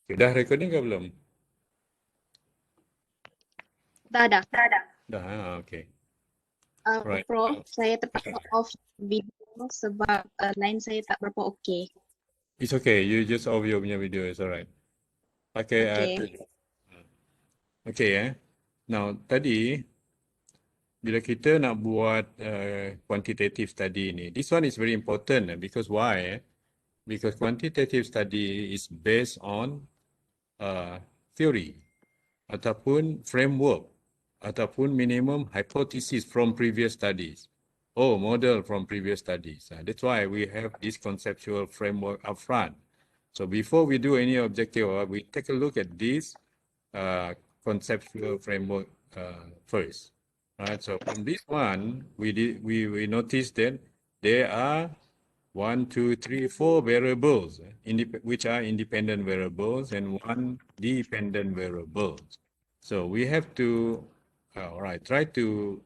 Dah recording ke belum? Dah. Dah, okay. Right. Prof, saya terpaksa off video sebab line saya tak berapa okey. It's okay. You just off your punya video. It's alright. Pakai Okey. okay. Now, tadi bila kita nak buat quantitative study ni, this one is very important because why? Because quantitative study is based on theory ataupun framework ataupun minimum hypothesis from previous studies or model from previous studies. That's why we have this conceptual framework upfront. So before we do any objective, we take a look at this conceptual framework first. Right. So from this one, we noticed that there are 1, 2, 3, 4 variables, which are independent variables, and 1 dependent variable. So we have to, try to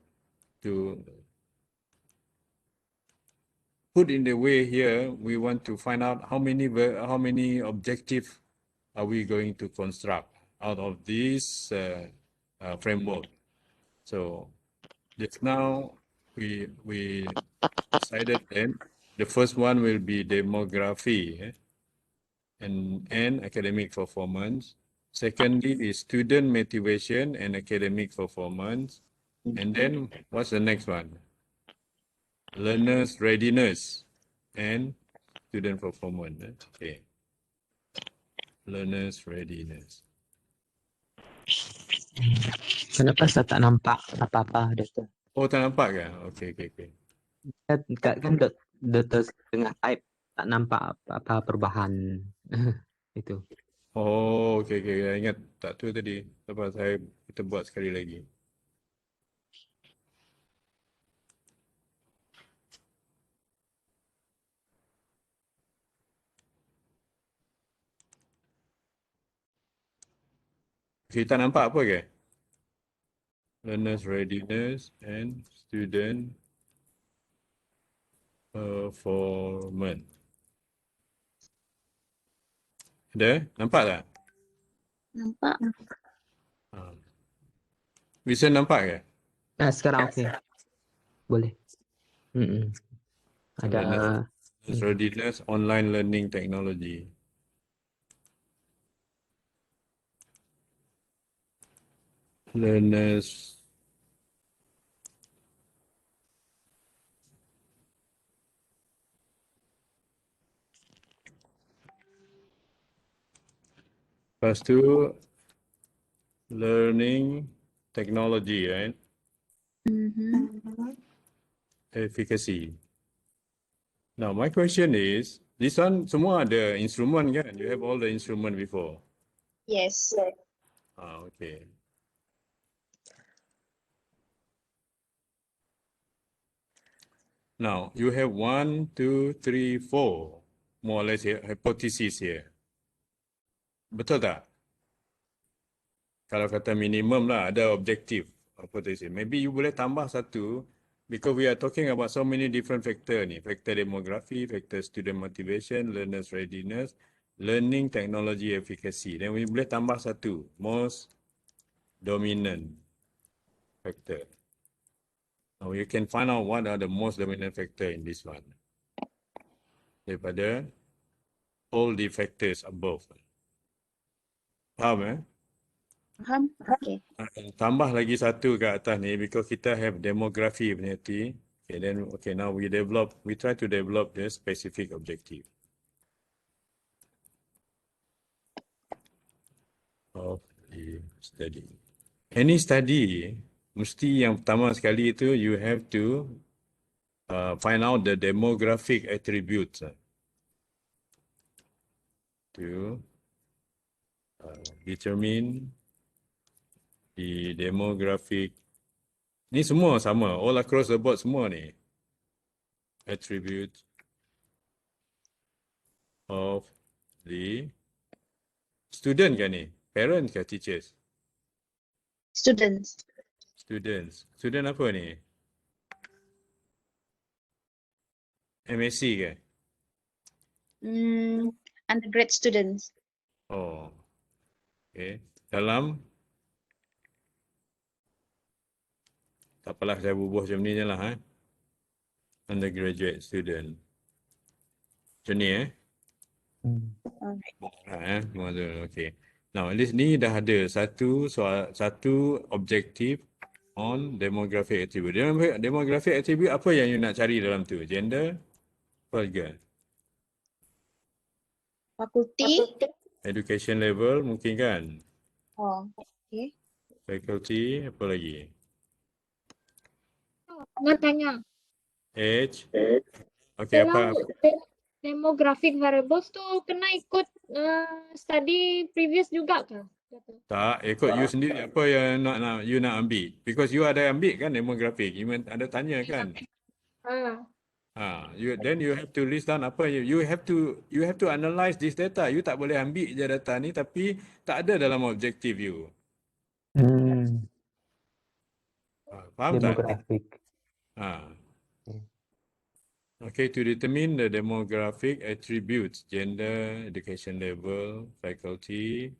put in the way here. We want to find out how many objectives are we going to construct out of this framework. So just now we decided that the first one will be demography and academic performance. Secondly is student motivation and academic performance. And then what's the next one? Learners readiness and student performance. Okay. Learners readiness. Kenapa saya tak nampak apa-apa, Doktor? Oh, tak nampak ke? Okay. Kan Doktor tengah type, tak nampak apa perubahan itu. Oh, okay. Saya ingat tak tu tadi. Lepas kita buat sekali lagi. Kita nampak apa ke? Learners readiness and student performance. Ada? Nampak tak? Nampak? Bisa nampak ke? Sekarang okey. Boleh. Ada Learners readiness online learning technology. Learners lepas tu learning technology, right? Efficacy. Now my question is, this one semua ada instrument kan? You have all the instrument before. Yes. Okay. Now you have 1, 2, 3, 4 more or less here, hypothesis here. Betul tak? Kalau kata minimum lah, ada objektif hypothesis. Maybe you boleh tambah satu because we are talking about so many different factor ni. Factor demography, factor student motivation, learners readiness, learning technology efficacy. Then we boleh tambah satu, most dominant factor. Now you can find out what are the most dominant factor in this one. Daripada all the factors above. Faham Faham? Okey. Tambah lagi satu kat atas ni because kita have demography punya T. Okay, now we try to develop the specific objective of the study. Any study, mesti yang pertama sekali itu you have to find out the demographic attributes to determine the demographic. Ni semua sama, all across the board semua ni. Attributes of the student kan ni? Parents ke teachers? Students. Students. Student apa ni? MSc ke? Undergrad students. Oh, Okay. Dalam, tak apalah saya bubuh macam ni je lah. Undergraduate student. Macam ni Alright. Okay. Now, list ni dah ada satu objektif on demographic attribute. Demographic attribute apa yang you nak cari dalam tu? Gender, apa lagi? Fakulti. Education level mungkin kan? Oh, okay. Faculty, apa lagi? Nak tanya, Age. Okay, dalam apa? demographic variables tu kena ikut study previous juga kah? Tak, ikut you sendiri apa yang you nak ambil. Because you ada ambil kan demographic. You ada tanya kan? Then you have to list down apa you have to analyze this data. You tak boleh ambil je data ni tapi tak ada dalam objektif you. Faham tak? Demographic. Okay, to determine the demographic attributes, gender, education level, faculty,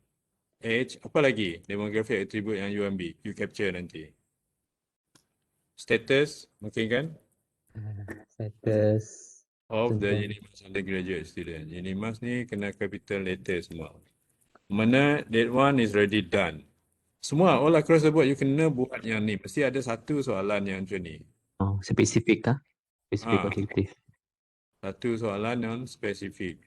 age, apa lagi demographic attribute yang you ambil, you capture nanti. Status, mungkin kan? Status. Of the Contoh. UNIMAS undergraduate student. UNIMAS ni kena capital letter semua. Mana that one is already done. Semua all across the board you kena buat yang ni. Mesti ada satu soalan yang macam ni. Oh, spesifik kah? Spesifik Ah. objektif. Satu soalan yang spesifik.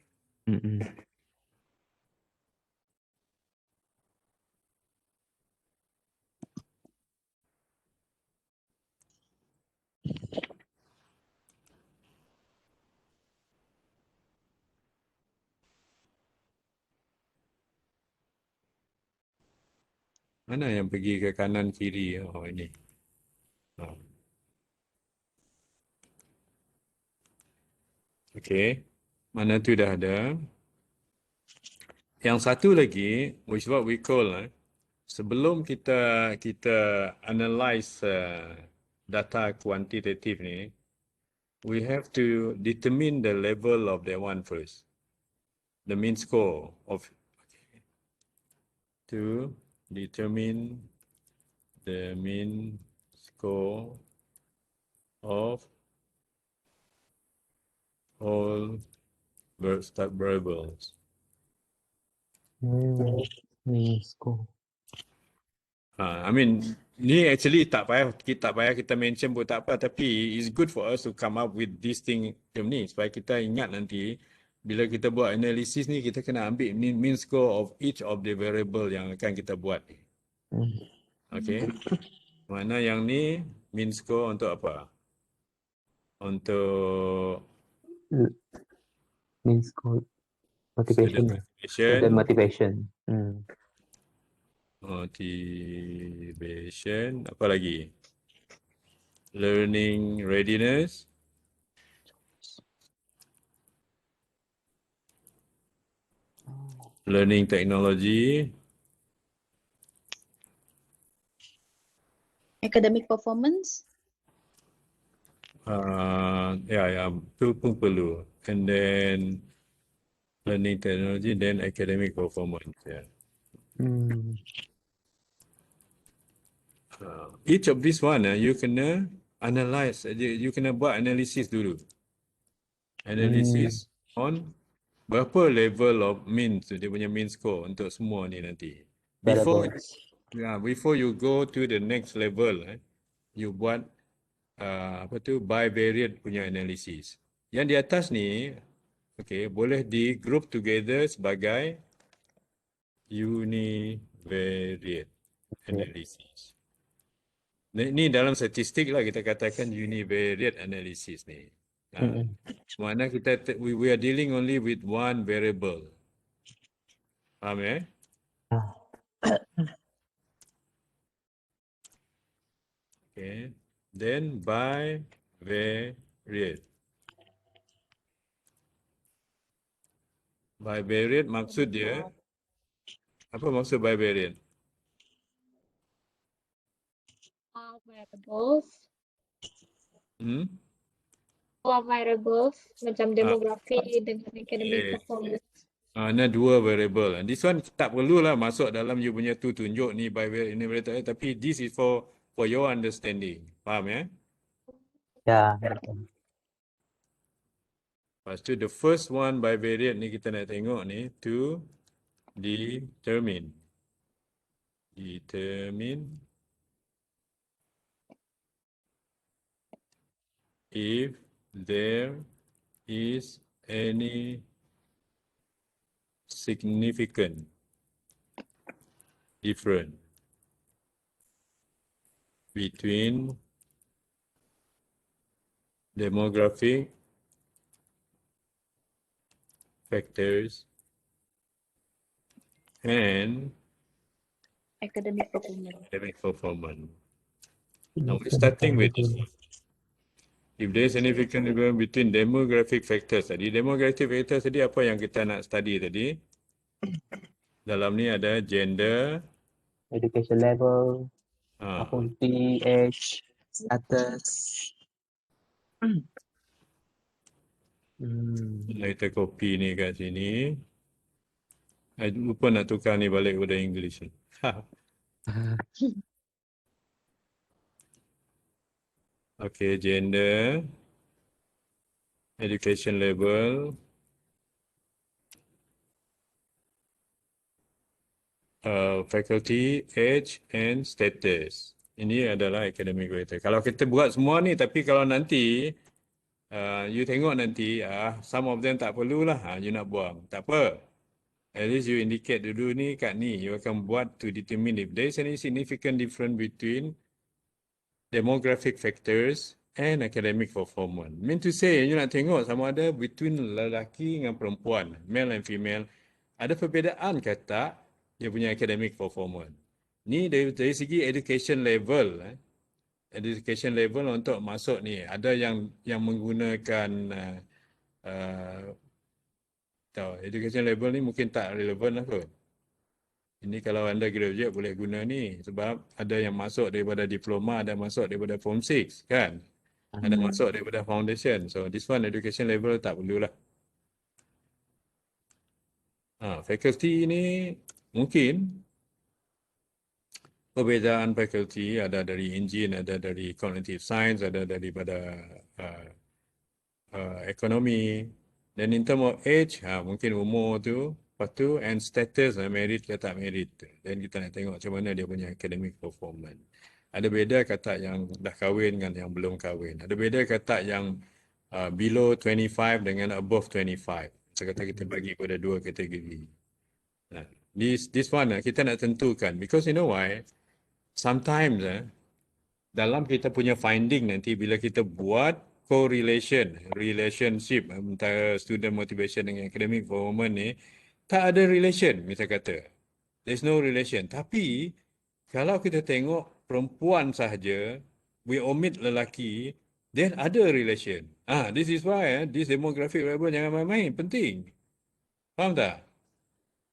Mana yang pergi ke kanan kiri? Oh, ini. Okay. Mana tu dah ada. Yang satu lagi, which what we call, sebelum kita analyze data kuantitatif ni, we have to determine the level of that one first. The mean score of, to determine the mean score of all start variables. Mean score. I mean, ni actually tak payah kita mention pun tak apa, tapi it's good for us to come up with this thing macam ni supaya kita ingat nanti bila kita buat analisis ni kita kena ambil mean score of each of the variable yang akan kita buat. Okay. Mana yang ni mean score untuk apa? Untuk Mean score. Motivation. Student Motivation. Motivation. Apa lagi? Learning readiness. Learning technology. Academic performance. Ya, itu pun perlu. And then learning technology, then academic performance. Yeah. Each of this one, you kena analyze. You kena buat analisis dulu. Analysis on berapa level of mean, dia punya mean score untuk semua ni nanti. Before you go to the next level, you buat bivariate punya analisis. Yang di atas ni, okay, boleh di group together sebagai univariate analysis. Ni dalam statistik lah kita katakan univariate analysis ni. Mana we are dealing only with one variable. Faham ya? Okay. Then bivariate. Bivariate maksud dia, apa maksud bivariate? Variables. Variables macam demografi dengan academic performance. Ada dua variable. This one tak perlulah masuk dalam you punya tu tunjuk ni by enumerator, tapi this is for your understanding. Faham ya? Ya, betul. Lepas tu the first one bivariate ni kita nak tengok ni to determine if there is any significant difference between demographic factors and Academic performance. academic performance. Now we're starting with this one. If there is significant difference between demographic factors tadi. Demographic factors tadi apa yang kita nak study tadi? Dalam ni ada gender, Education level, ah, faculty, age, status. kita copy ni kat sini. I lupa nak tukar ni balik kepada English. Okay, gender, education level, faculty, age and status. Ini adalah academic factor. Kalau kita buat semua ni, tapi kalau nanti you tengok nanti some of them tak perlulah, you nak buang. Tak apa. At least you indicate dulu ni kat ni. You akan buat to determine if there is any significant difference between demographic factors and academic performance. Mean to say, you nak tengok sama ada between lelaki dengan perempuan, male and female, ada perbezaan ke tak dia punya academic performance. Ni dari segi education level. Education level untuk masuk ni. Ada yang menggunakan education level ni mungkin tak relevan lah kot. Ini kalau undergraduate boleh guna ni sebab ada yang masuk daripada diploma, ada masuk daripada form 6 kan. Ada masuk daripada foundation. So this one education level tak perlulah. Faculty ni mungkin perbezaan faculty ada dari engine, ada dari cognitive science, ada daripada ekonomi. Dan in term of age, mungkin umur tu. Lepas tu, and status, merit ke tak merit. Dan kita nak tengok macam mana dia punya academic performance. Ada beza kata yang dah kahwin dengan yang belum kahwin. Ada beza kata yang below 25 dengan above 25. So kata kita bagi pada dua kategori. This one kita nak tentukan. Because you know why? Sometimes dalam kita punya finding nanti bila kita buat relationship antara student motivation dengan academic performance ni, tak ada relation, kita kata. There's no relation. Tapi, kalau kita tengok perempuan sahaja, we omit lelaki, then ada relation. This is why, this demographic variable jangan main-main, penting. Faham tak?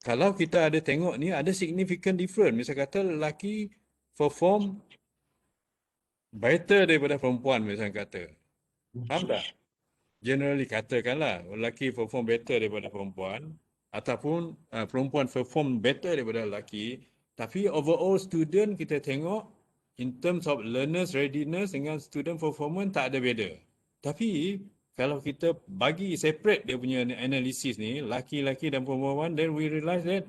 Kalau kita ada tengok ni, ada significant difference. Misal kata lelaki perform better daripada perempuan, misal kata. Faham tak? Generally katakanlah, lelaki perform better daripada perempuan, ataupun perempuan perform better daripada lelaki, tapi overall student kita tengok in terms of learners readiness dengan student performance tak ada beza. Tapi kalau kita bagi separate dia punya analisis ni, laki-laki dan perempuan, then we realize that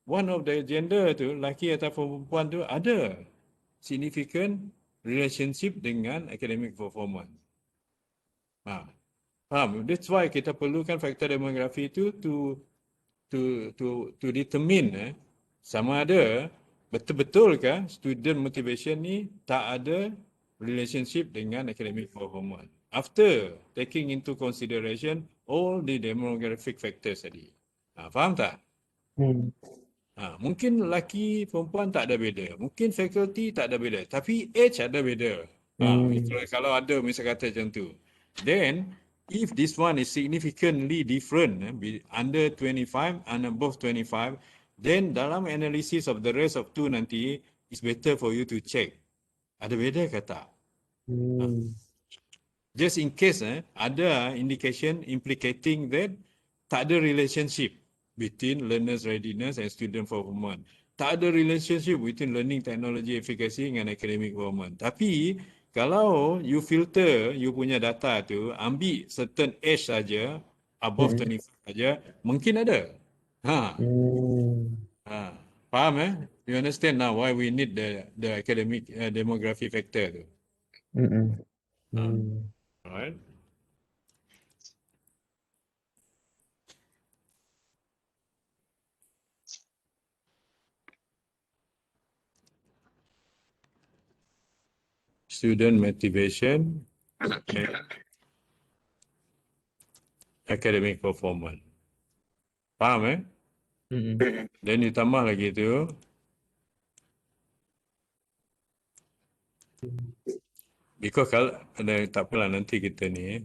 one of the gender tu, laki atau perempuan tu ada significant relationship dengan academic performance. Faham? That's why kita perlukan faktor demografi itu to determine sama ada betul-betul ke student motivation ni tak ada relationship dengan academic performance. After taking into consideration all the demographic factors tadi. Faham tak? Mungkin lelaki perempuan tak ada beza. Mungkin faculty tak ada beza. Tapi age ada beza. Kalau ada misal kata macam tu. Then, if this one is significantly different, under 25 and above 25, then dalam analysis of the rest of two nanti, it's better for you to check. Ada beza ke tak? Just in case ada indication implicating that tak ada relationship between learner's readiness and student performance. Tak ada relationship between learning technology efficacy dengan academic performance. Tapi kalau you filter you punya data tu, ambil certain age saja, above 25 saja, mungkin ada. Ha. Ha. Faham You understand now why we need the academic demography factor tu. Alright. Student motivation and academic performance. Faham Dan ditambah lagi tu, because kalau tak apalah nanti kita ni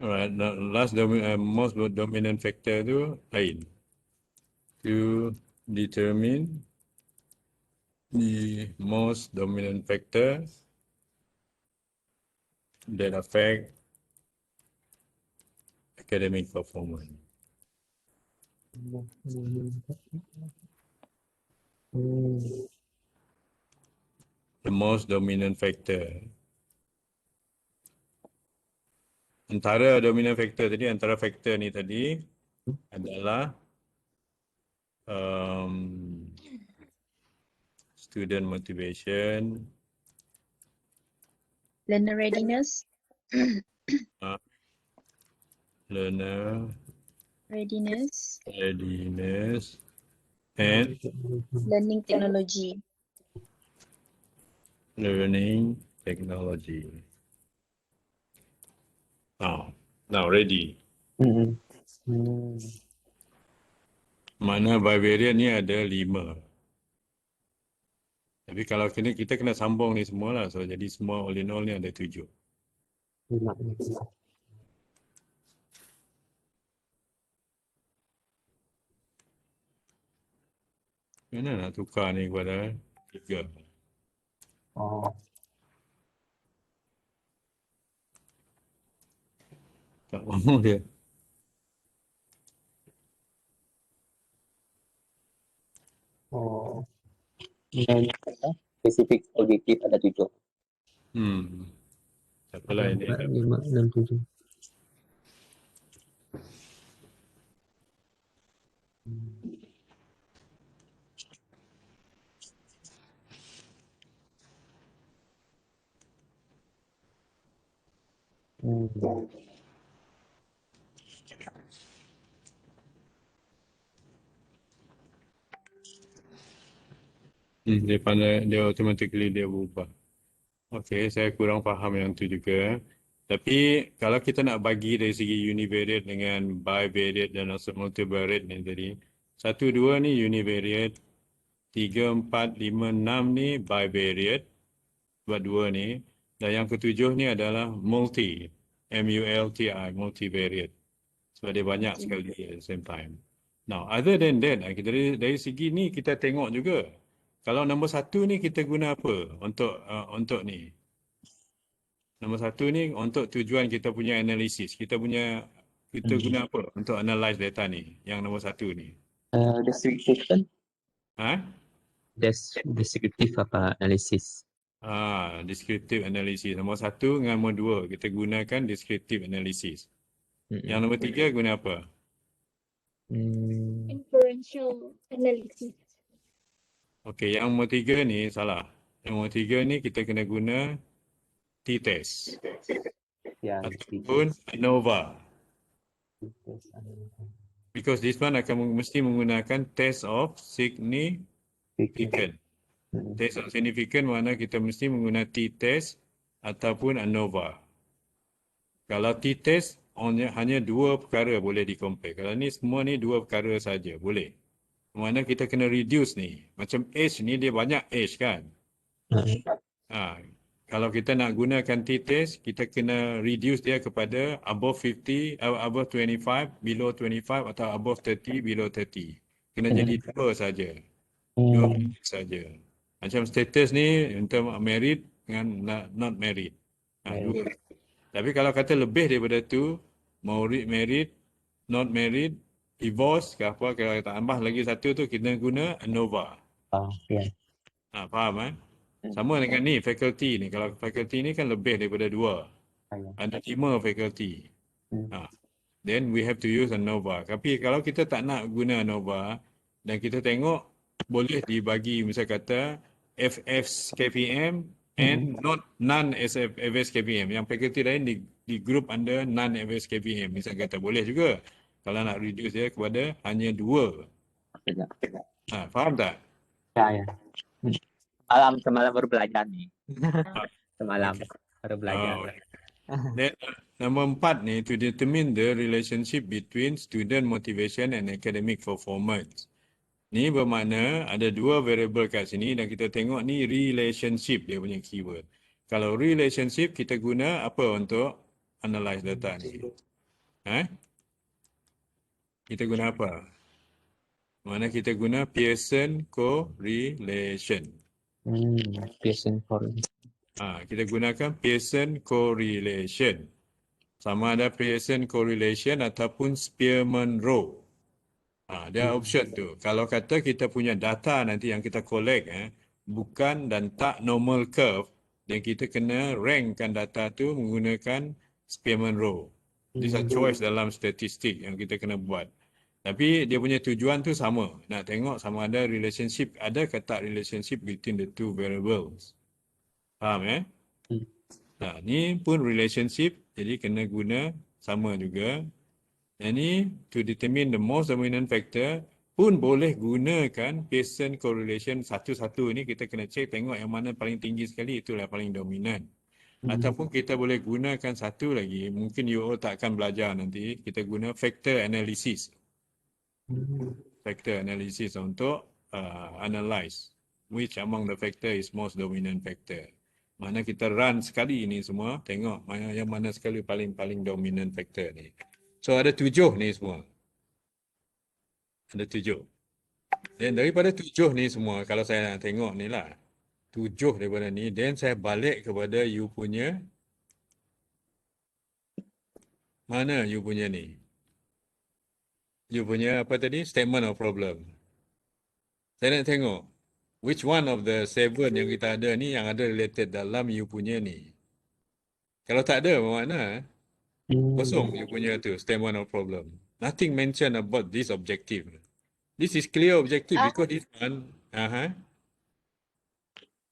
alright, the most dominant factor tu lain. To determine the most dominant factor that affect academic performance. The most dominant factor. Antara dominant factor tadi, antara factor ni tadi adalah student motivation, Learner readiness, learner readiness, readiness, and learning technology. learning technology. Now ready. Mana bivariate ni ada 5. Tapi kalau kita kena sambung ni semua lah. So jadi semua all in all ni ada 7. Mana nak tukar ni kepada 3? Tak mahu dia. Dan spesifik objektif ada 7. Tak apalah ini. 4, 5, 6, 7. Dia automatically dia berubah. Okey, saya kurang faham yang tu juga. Tapi kalau kita nak bagi dari segi univariate dengan bivariate dan also multivariate ni tadi, 1, 2 ni univariate, 3, 4, 5, 6 ni bivariate, sebab 2 ni. Dan yang ketujuh ni adalah multi, M-U-L-T-I, multivariate. Sebab dia banyak sekali at the same time. Now, other than that, dari segi ni kita tengok juga. Kalau nombor 1 ni kita guna apa untuk ni? Nombor 1 ni untuk tujuan kita punya analisis. Kita guna apa untuk analyze data ni? Yang nombor 1 ni. Descriptive kan? Descriptive apa? Analisis. Descriptive analysis. Nombor 1 dengan nombor 2 kita gunakan descriptive analysis. Yang nombor 3 guna apa? Inferential analysis. Okey, yang nombor 3 ni salah. Yang nombor 3 ni kita kena guna t-test. Ataupun ANOVA. Because this one akan mesti menggunakan test of significance. Test of significance mana kita mesti menggunakan t-test ataupun ANOVA. Kalau t-test hanya 2 perkara boleh di-compare. Kalau ni semua ni 2 perkara saja boleh. Mana kita kena reduce ni. Macam age ni dia banyak age kan. Kalau kita nak gunakan t-test, kita kena reduce dia kepada above 50, above 25, below 25 atau above 30, below 30. Kena jadi dua saja. Dua saja. Macam status ni untuk married dengan not married. Dua. Tapi kalau kata lebih daripada tu, married, not married, divorce ke apa, kalau tambah lagi satu tu kita guna ANOVA. Ya. Faham Sama dengan ni, faculty ni. Kalau faculty ni kan lebih daripada dua. Ada 5 faculty. Then we have to use ANOVA. Tapi kalau kita tak nak guna ANOVA dan kita tengok boleh dibagi misal kata FSKPM and not non-FSKPM. Yang faculty lain di group under non-FSKPM. Misal kata boleh juga. Kalau nak reduce dia kepada hanya 2. Faham tak? Ya. Semalam baru belajar nih. Semalam baru belajar. Then, number 4 ni, to determine the relationship between student motivation and academic performance. Ni bermakna ada 2 variable kat sini dan kita tengok ni relationship dia punya keyword. Kalau relationship kita guna apa untuk analyze data ni? Kita guna apa? Mana kita guna Pearson correlation. Pearson correlation. Kita gunakan Pearson correlation. Sama ada Pearson correlation ataupun Spearman-Rho. Dia option tu. Kalau kata kita punya data nanti yang kita collect bukan dan tak normal curve, dan kita kena rankkan data tu menggunakan Spearman-Rho. These are choice dalam statistik yang kita kena buat. Tapi dia punya tujuan tu sama. Nak tengok sama ada relationship, ada ke tak relationship between the two variables. Faham ni pun relationship, jadi kena guna sama juga. Yang ni to determine the most dominant factor pun boleh gunakan Pearson correlation satu-satu ni kita kena check tengok yang mana paling tinggi sekali itulah paling dominan. Ataupun kita boleh gunakan satu lagi, mungkin you all tak akan belajar nanti, kita guna factor analysis. Factor analysis untuk analyze which among the factor is most dominant factor. Mana kita run sekali ni semua, tengok yang mana sekali paling dominant factor ni. So ada 7 ni semua. Ada 7. Dan daripada 7 ni semua, kalau saya nak tengok ni lah, 7 daripada ni, then saya balik kepada you punya, mana you punya ni? You punya apa tadi? Statement of problem. Saya nak tengok, which one of the 7 yang kita ada ni yang ada related dalam you punya ni. Kalau tak ada, bermakna kosong you punya tu, statement of problem. Nothing mentioned about this objective. This is clear objective because this one,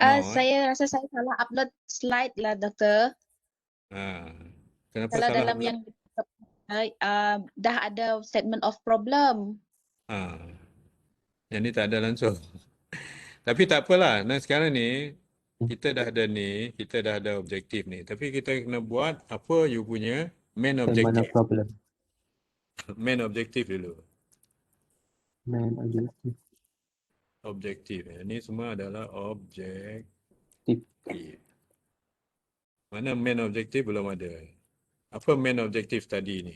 Saya rasa saya salah upload slide lah, Doktor. Kenapa Kalau salah dalam upload? yang dah ada statement of problem. Yang ni tak ada langsung. Tapi tak apalah. Nah, sekarang ni kita dah ada ni, kita dah ada objektif ni. Tapi kita kena buat apa you punya main objective. Problem. Main objektif dulu. Main objective. Objektif. Ini semua adalah objektif. Mana main objektif belum ada. Apa main objektif tadi ni?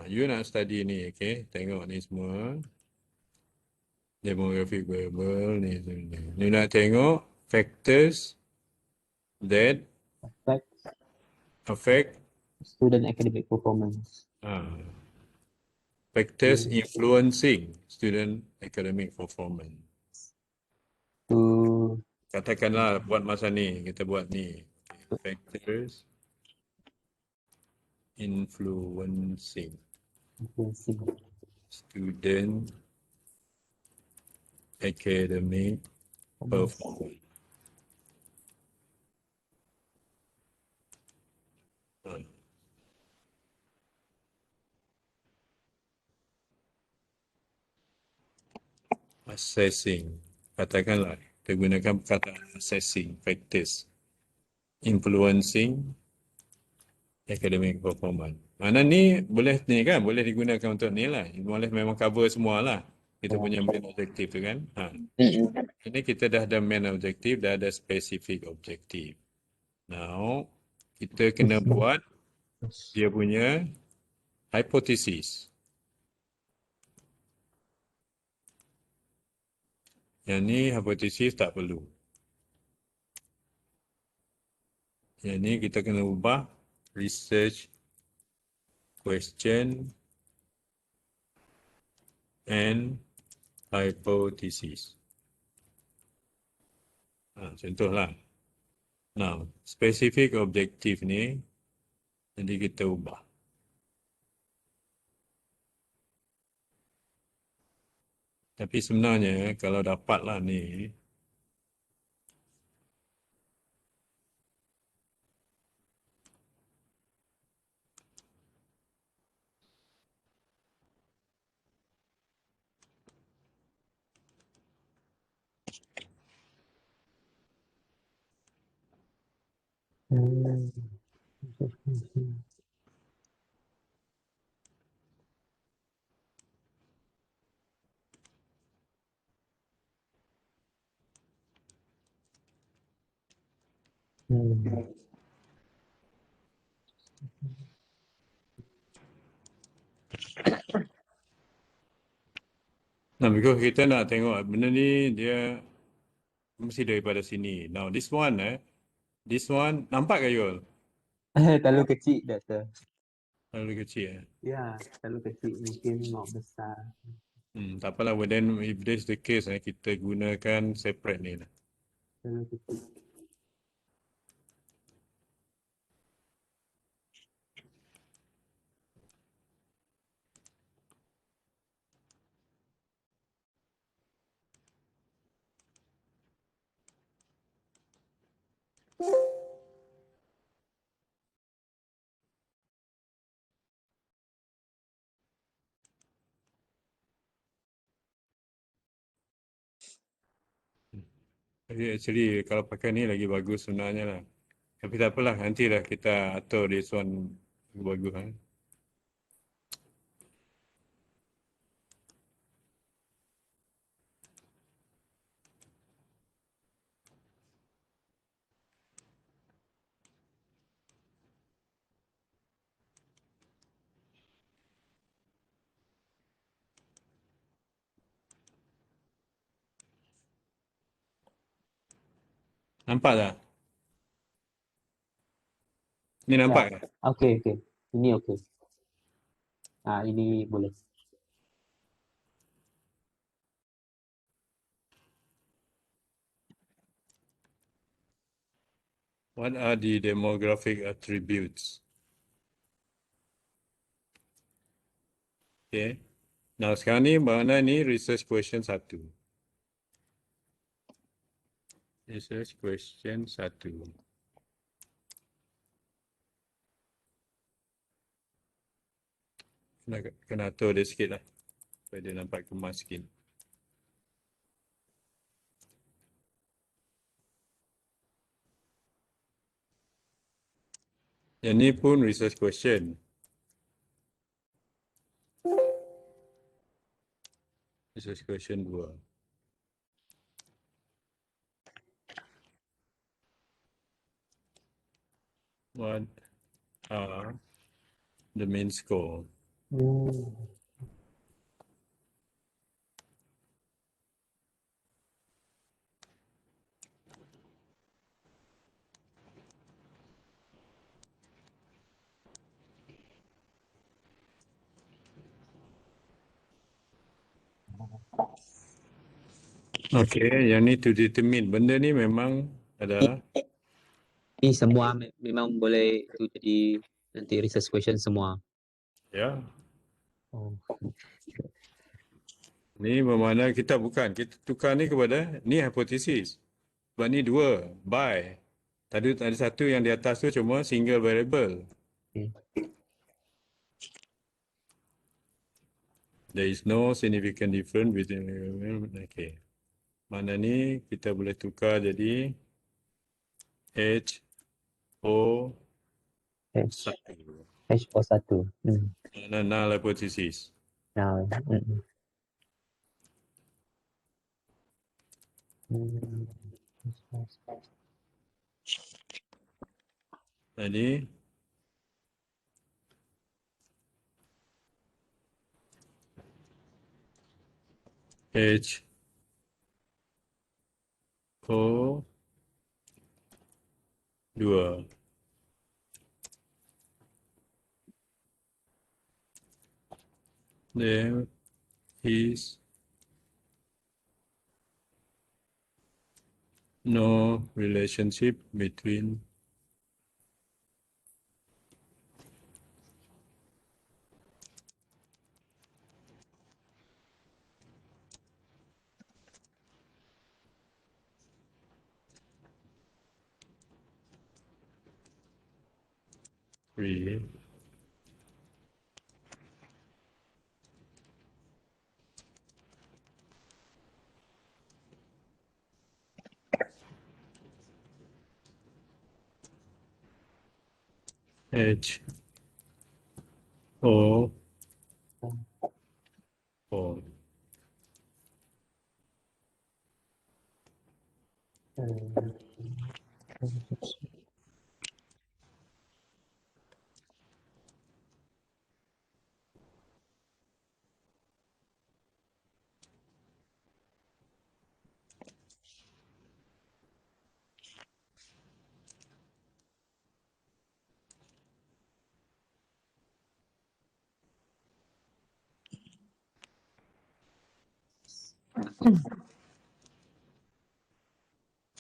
You nak study ni, okay? Tengok ni semua. Demographic variable ni. Ni nak tengok factors that affect Student academic performance. Factors influencing student academic performance. Katakanlah buat masa ni, kita buat ni. Factors influencing student academic performance. Assessing. Katakanlah, kita gunakan perkataan assessing factors influencing academic performance. Mana ni boleh ni kan, boleh digunakan untuk ni lah. Boleh memang cover semua lah. Kita punya main objektif tu kan. Ini kita dah ada main objektif, dah ada specific objektif. Now, kita kena buat dia punya hypothesis. Yang ni hypothesis tak perlu. Yang ni kita kena ubah research question and hypothesis. Contohlah. Now, specific objektif ni jadi kita ubah. Tapi sebenarnya kalau dapatlah ni, nah, because kita nak tengok benda ni dia mesti daripada sini. Now this one nampak ke Yul? Terlalu kecil, Doktor. Terlalu kecil Ya, terlalu kecil. Mungkin mau besar. Tak apalah, but then if that's the case kita gunakan separate ni lah. Terlalu kecil. Jadi actually kalau pakai ni lagi bagus sebenarnya lah. Tapi tak apalah, nantilah kita atur this one bagus Nampak tak? Ni nampak ke? Okey. Ini okey. Ini boleh. What are the demographic attributes? Okay. Now sekarang ni mana ni research question 1. Research question 1. Kena atur dia sikit lah. Supaya dia nampak kemas sikit. Yang ni pun research question. Research question 2. What are the main score? Okay, yang ni to determine. Benda ni memang ada. Ini semua memang boleh tu jadi nanti research question semua. Ya. Oh. Ni bermakna kita tukar ni kepada ni hipotesis. Sebab ni 2, by. Tadi ada satu yang di atas tu cuma single variable. Okay. There is no significant difference between. Okay. Mana ni kita boleh tukar jadi H O H H for 1. Null hypothesis. Now. Jadi H O 2. There is no relationship between three H O 4.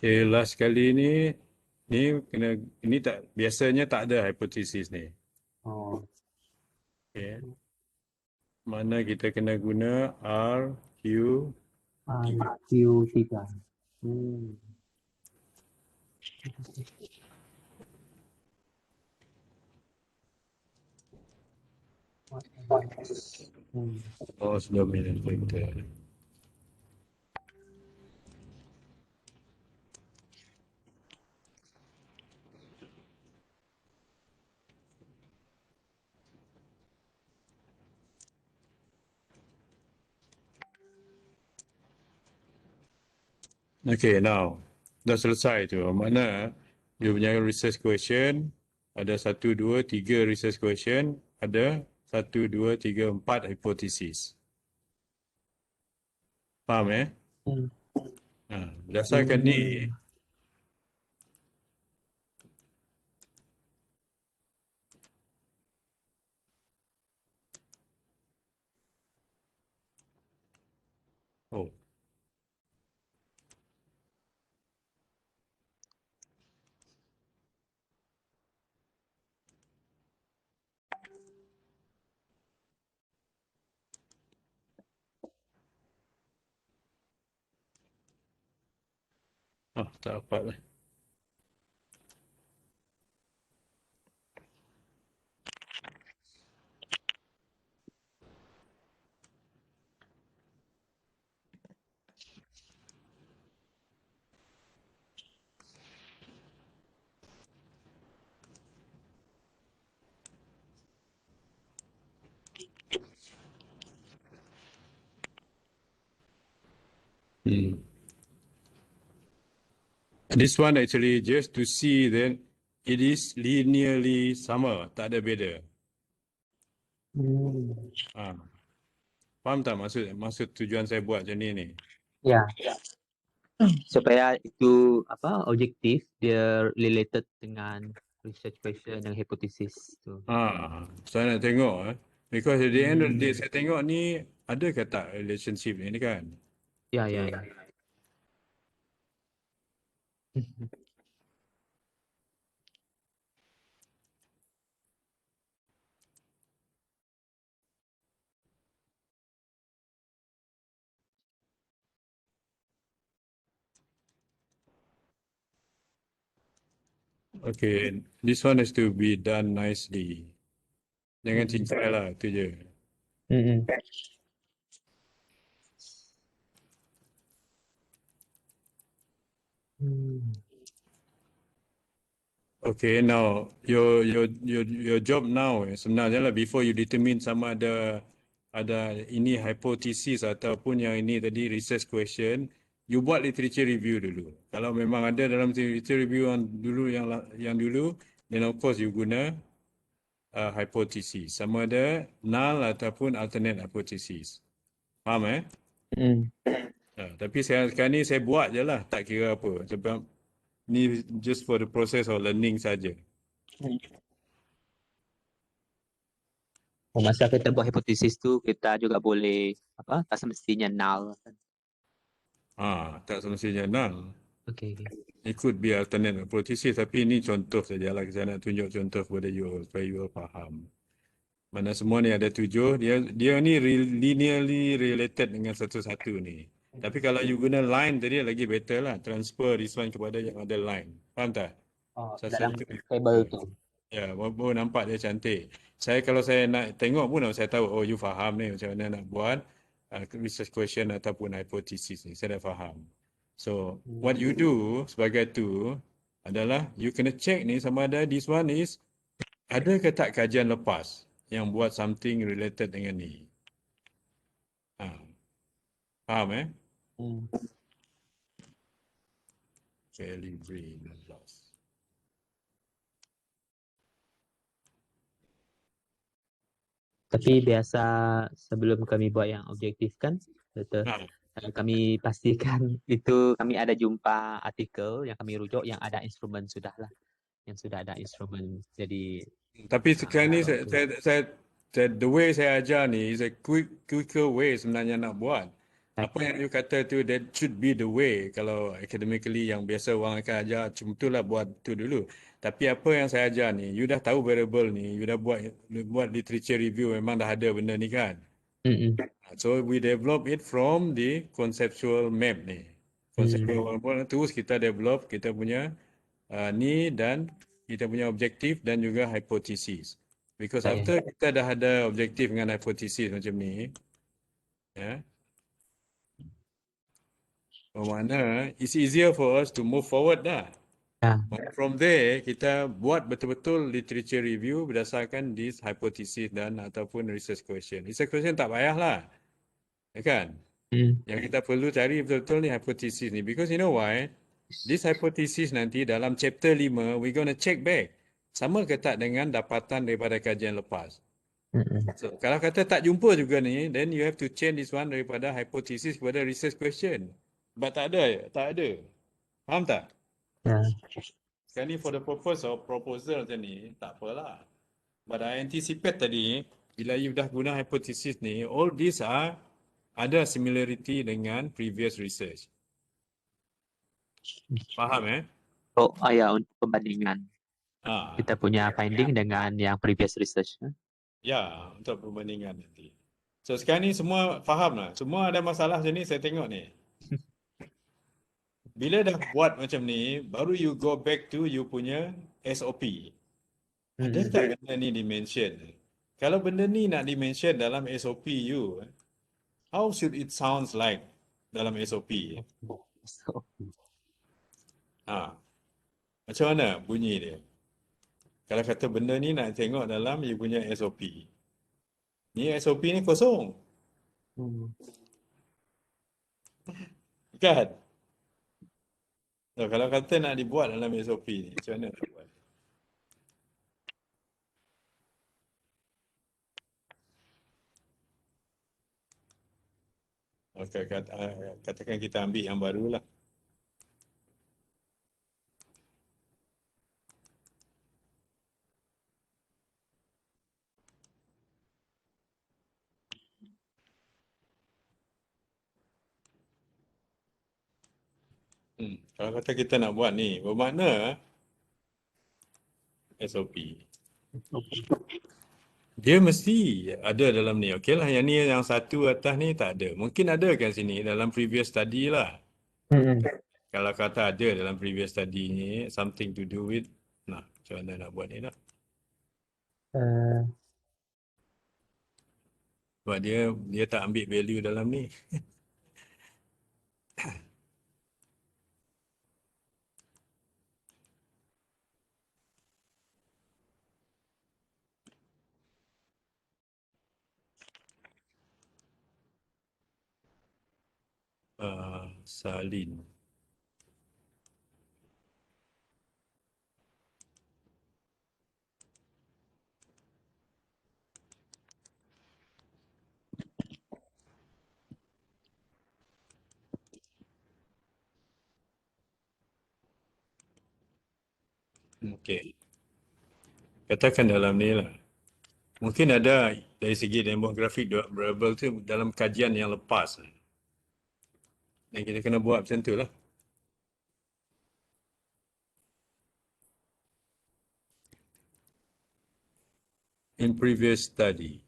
Okay, last kali ni kena ini tak biasanya tak ada hipotesis ni. Oh. Okay. Mana kita kena guna R, Q, Q3. False dominant vector. Okay, now dah selesai tu. Mana dia punya research question ada 1, 2, 3 research question, ada 1, 2, 3, 4 hipotesis. Faham eh? Berdasarkan ni oh tak dapat lah. This one actually just to see then it is linearly sama, tak ada beza. Faham tak maksud tujuan saya buat macam ni? Ya. Supaya itu objektif dia related dengan research question dan hipotesis tu. Saya nak tengok because at the end of the day saya tengok ni ada ke tak relationship ni kan? Ya. Okay, this one has to be done nicely. Jangan cincai lah, itu je. Okay, now your job now sebenarnya lah before you determine sama ada ini hipotesis ataupun yang ini tadi research question, you buat literature review dulu. Kalau memang ada dalam literature review yang dulu, then of course you guna hipotesis. Sama ada null ataupun alternate hypothesis. Faham eh? Tapi sekarang ni saya buat je lah, tak kira apa. Sebab ni just for the process of learning saja. Masa kita buat hipotesis tu, kita juga boleh tak semestinya null. Tak semestinya null. Okay. It could be alternate hypothesis, tapi ini contoh sajalah. Saya nak tunjuk contoh kepada you supaya you faham. Mana semua ni ada 7, dia ni linearly related dengan satu-satu ni. Tapi kalau you guna line tadi lagi better lah. Transfer this one kepada yang ada line. Faham tak? Dalam table tu. Ya, baru nampak dia cantik. Kalau saya nak tengok pun saya tahu, oh you faham ni macam mana nak buat research question ataupun hypothesis ni. Saya dah faham. So, what you do sebagai tu adalah you kena check ni sama ada this one is ada ke tak kajian lepas yang buat something related dengan ni. Faham eh? Calibrate loss. Tapi biasa sebelum kami buat yang objektif kan, betul. Kami pastikan itu kami ada jumpa artikel yang kami rujuk yang ada instrumen yang sudah ada instrumen. Jadi tapi sekarang ni the way saya ajar ni is a quicker way sebenarnya nak buat. Apa yang you kata tu that should be the way kalau academically yang biasa orang akan ajar macam itulah buat tu dulu. Tapi apa yang saya ajar ni, you dah tahu variable ni, you dah buat literature review memang dah ada benda ni kan. So we develop it from the conceptual map ni. Conceptual map terus kita develop kita punya ni dan kita punya objektif dan juga hipotesis. Because after kita dah ada objektif dengan hipotesis macam ni, ya. Bermakna it's easier for us to move forward dah. From there, kita buat betul-betul literature review berdasarkan this hypothesis dan ataupun research question. Research question tak payahlah. Ya kan? Yang kita perlu cari betul-betul ni hypothesis ni. Because you know why? This hypothesis nanti dalam chapter 5, we're going to check back. Sama ke tak dengan dapatan daripada kajian lepas. So, kalau kata tak jumpa juga ni, then you have to change this one daripada hypothesis kepada research question. But tak ada. Faham tak? Sekarang ni for the purpose of proposal macam ni, tak apalah. But I anticipate tadi, bila you dah guna hypothesis ni, all these ada similarity dengan previous research. Faham untuk pembandingan kita punya finding dengan yang previous research. Ya, untuk perbandingan nanti. So sekarang ni semua faham lah. Semua ada masalah macam ni saya tengok ni. Bila dah buat macam ni, baru you go back to you punya SOP. Ada tak benda ni dimension? Kalau benda ni nak dimension dalam SOP you, how should it sounds like dalam SOP? Macam mana bunyi dia? Kalau kata benda ni nak tengok dalam you punya SOP. Ni SOP ni kosong. Kan? So, kalau kata nak dibuat dalam SOP ni, macam mana nak buat? Okay, katakan kita ambil yang baru lah. Kalau kata kita nak buat ni, bermakna SOP. Dia mesti ada dalam ni. Okey lah, yang ni yang satu atas ni tak ada. Mungkin ada kan sini dalam previous study lah. Kalau kata ada dalam previous study ni, something to do with, nah, macam mana nak buat ni lah. Sebab dia tak ambil value dalam ni. salin. Okey. Katakan dalam ni lah. Mungkin ada dari segi demografik variable tu dalam kajian yang lepas. Dan kita kena buat macam tu lah. In previous study.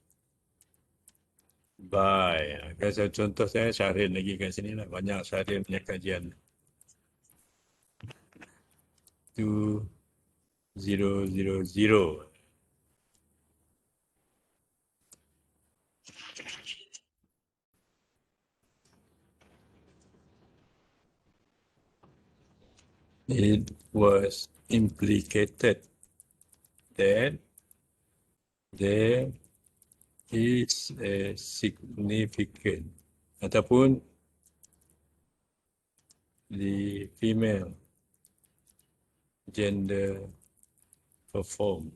Kalau contoh saya Syahrin lagi kat sini lah. Banyak Syahrin punya kajian. 2000. It was implicated that there is a significant ataupun the female gender perform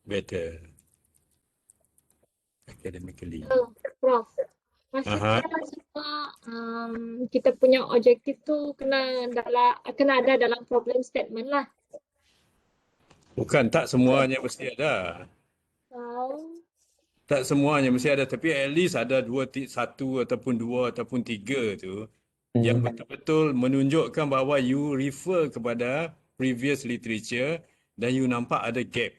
better academically. Prof. Maksudnya semua kita punya objektif tu kena ada dalam problem statement lah. Bukan, tak semuanya mesti ada. Tak semuanya mesti ada, tapi at least ada satu ataupun dua ataupun tiga tu yang betul-betul menunjukkan bahawa you refer kepada previous literature dan you nampak ada gap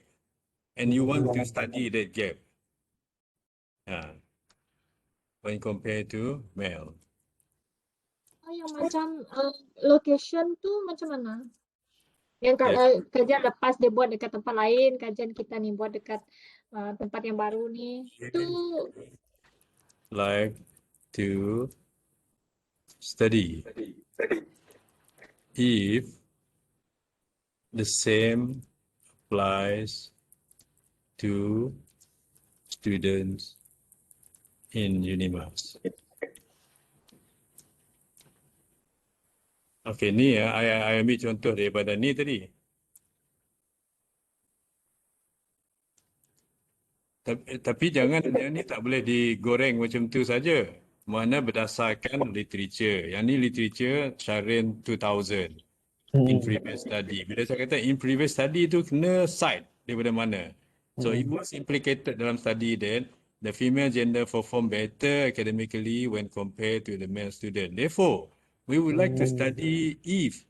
and you want to study that gap. When compared to male. Yang macam location tu macam mana? Yang kajian lepas dia buat dekat tempat lain, kajian kita ni buat dekat tempat yang baru ni. Tu Like to study if the same applies to students in UNIMAS. Okey, ni I ambil contoh daripada ni tadi. Tapi jangan yang ni tak boleh digoreng macam tu saja. Mana berdasarkan literature. Yang ni literature Syahrin 2000 in previous study. Bila saya kata in previous study tu kena cite daripada mana. So it was implicated dalam study that the female gender perform better academically when compared to the male student. Therefore, we would like to study if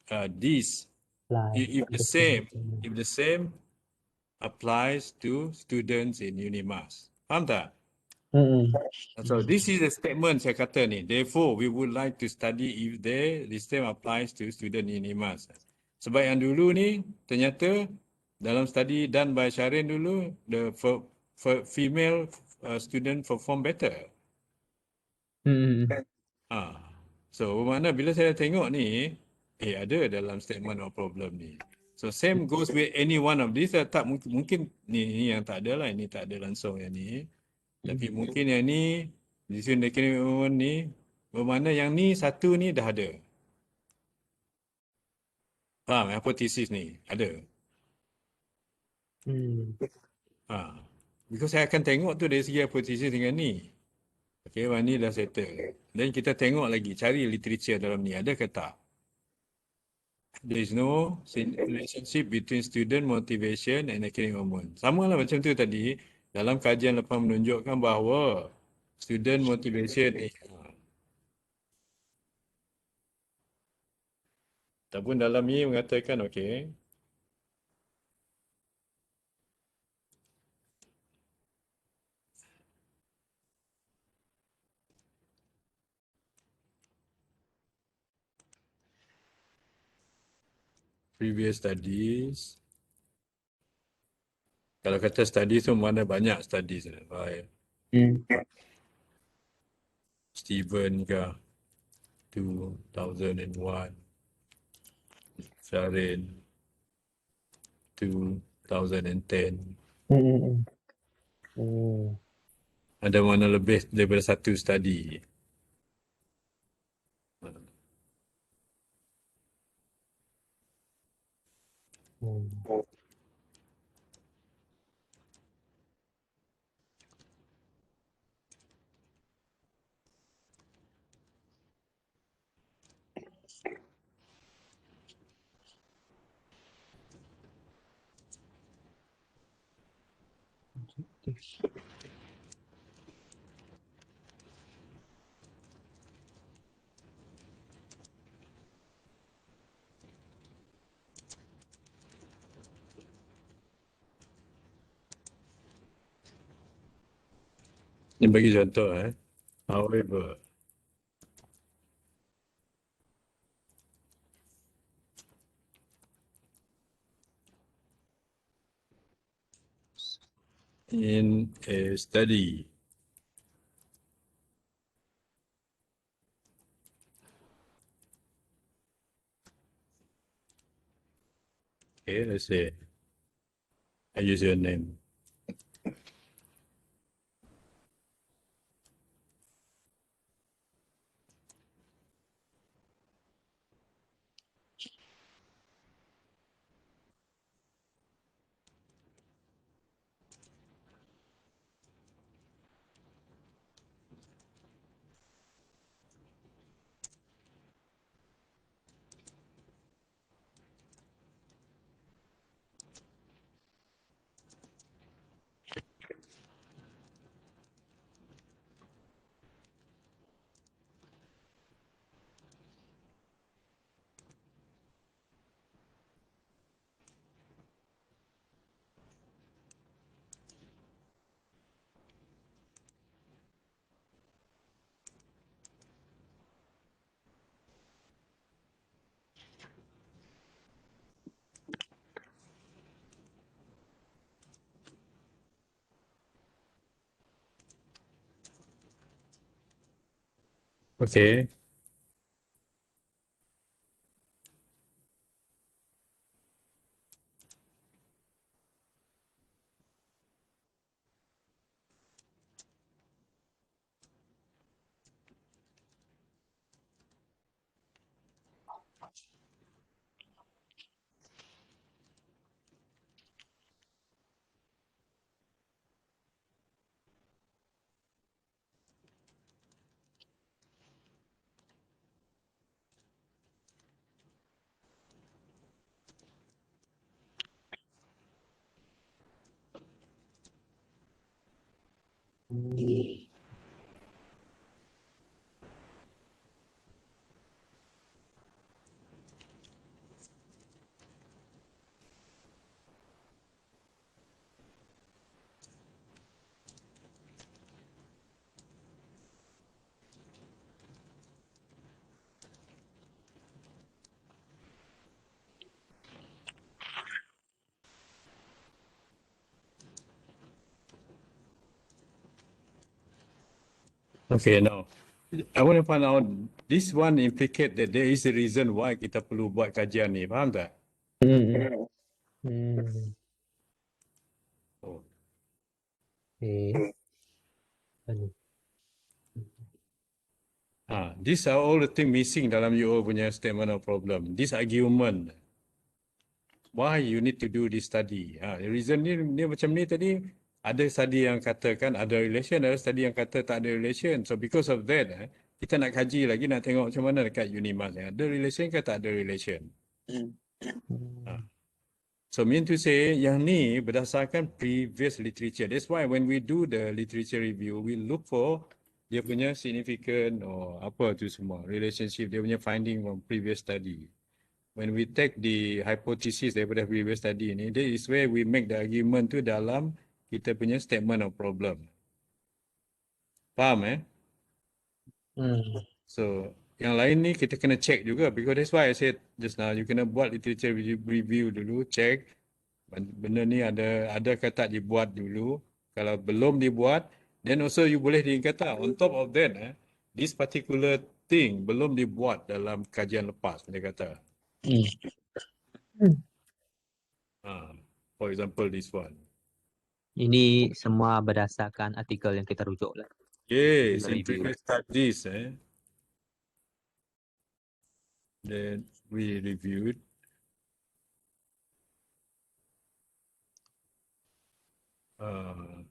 the same applies to students in UNIMAS. Faham tak? So this is a statement saya kata ni. Therefore, we would like to study if the same applies to student in UNIMAS. Sebab yang dulu ni ternyata dalam study done by Syahrin dulu, the female student perform better. So bermakna bila saya tengok ni, ada dalam statement of problem ni. So same goes with any one of these. Tak mungkin ni yang tak ada lah, ini tak ada langsung yang ni. Tapi mungkin yang ni, decision making ni, bermakna yang ni satu ni dah ada. Faham? Hipotesis ni ada. Because saya akan tengok tu dari segi hipotesis dengan ni. Okay, ni dah settle. Dan kita tengok lagi, cari literature dalam ni, ada ke tak? There is no relationship between student motivation and academic performance. Sama lah macam tu tadi, dalam kajian lepas menunjukkan bahawa student motivation ataupun dalam ni mengatakan, okay, previous studies. Kalau kata studies tu mana banyak studies. Steven ke 2001. Syahrin 2010. Ada mana lebih daripada satu study. Ini bagi contoh However, in a study, okay, let's say I use your name. Okay. Okay, now I want to find out this one implicate that there is a reason why kita perlu buat kajian ni, faham tak? Oh. Okay. These are all the things missing dalam your punya statement of problem. This argument, why you need to do this study. The reason ni macam ni tadi, ada study yang katakan ada relation, ada study yang kata tak ada relation. So because of that, kita nak kaji lagi, nak tengok macam mana dekat Unimas. Ada relation ke tak ada relation. So mean to say, yang ni berdasarkan previous literature. That's why when we do the literature review, we look for dia punya significant or apa tu semua, relationship, dia punya finding from previous study. When we take the hypothesis daripada previous study ni, that is where we make the argument tu dalam kita punya statement of problem. Faham So, yang lain ni kita kena check juga, because that's why I said just now, you kena buat literature review dulu, check benda ni ada ke tak dibuat dulu. Kalau belum dibuat, then also you boleh dikata on top of that, this particular thing belum dibuat dalam kajian lepas, dia kata. For example, this one. Ini semua berdasarkan artikel yang kita rujuk lah. Yes, Kita in review. previous studies, that we reviewed. Uh,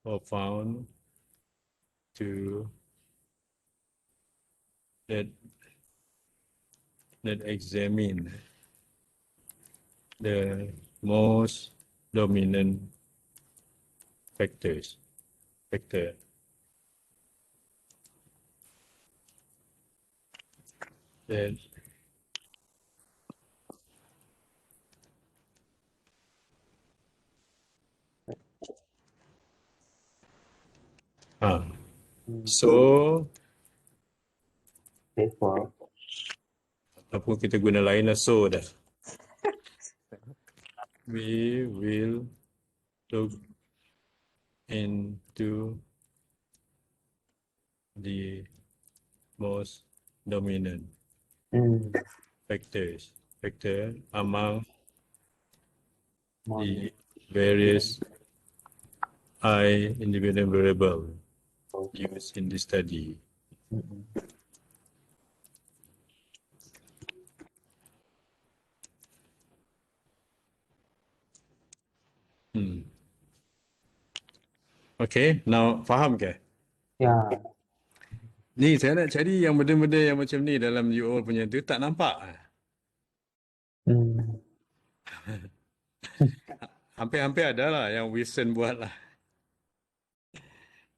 or found to that examine the most dominant factor. That so Therefore, ataupun kita guna lain lah, so dah. We will look into the most dominant factor among the various I independent variable used in the study. Okay, now faham ke? ya, Ni saya nak cari yang benda-benda yang macam ni dalam you all punya tu, tak nampak. Hampir-hampir ada lah yang Wilson buat lah.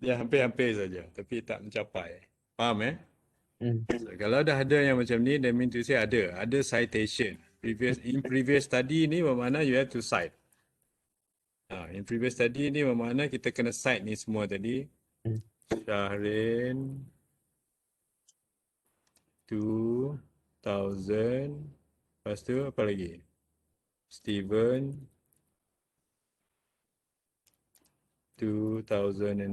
Dia hampir-hampir saja, tapi tak mencapai. Faham So, kalau dah ada yang macam ni, that means to say ada citation. In previous study ni bermakna you have to cite. In previous study ni bermakna kita kena cite ni semua tadi. Syahrin 2000, lepas tu apa lagi? Steven 2001,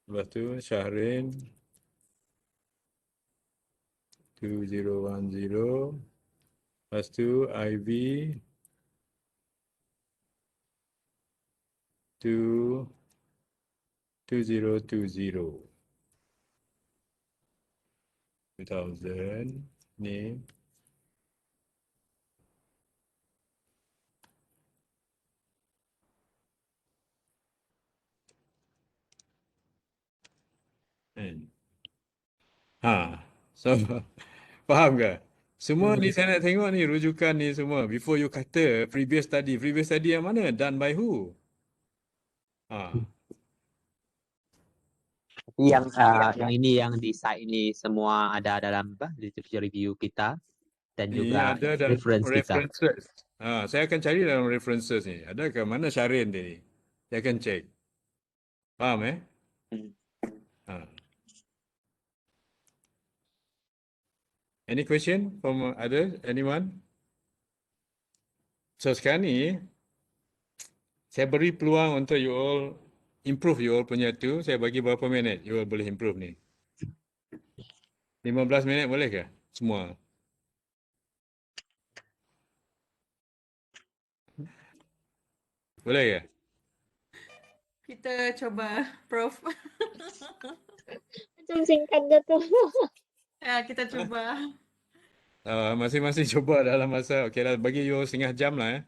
lepas tu Syahrin 2010, lepas tu Ivy 2020. 2000 ni so faham ke? Semua ni saya nak tengok ni rujukan ni semua before you kata previous study yang mana, done by who? yang ini yang di site ini semua ada dalam literature review kita dan juga ada dalam reference kita. references. Saya akan cari dalam references ni. Ada ke mana Syahrin ni? Saya akan check. Faham Any question from anyone? So sekarang ni saya beri peluang untuk you all improve you all punya tu. Saya bagi berapa minit you all boleh improve ni? 15 minit boleh ke? Semua. Boleh ke? Kita coba, Prof. Macam singkat dia tu. Ya, kita coba. Masing-masing cuba dalam masa. Okey lah, bagi you all setengah jam lah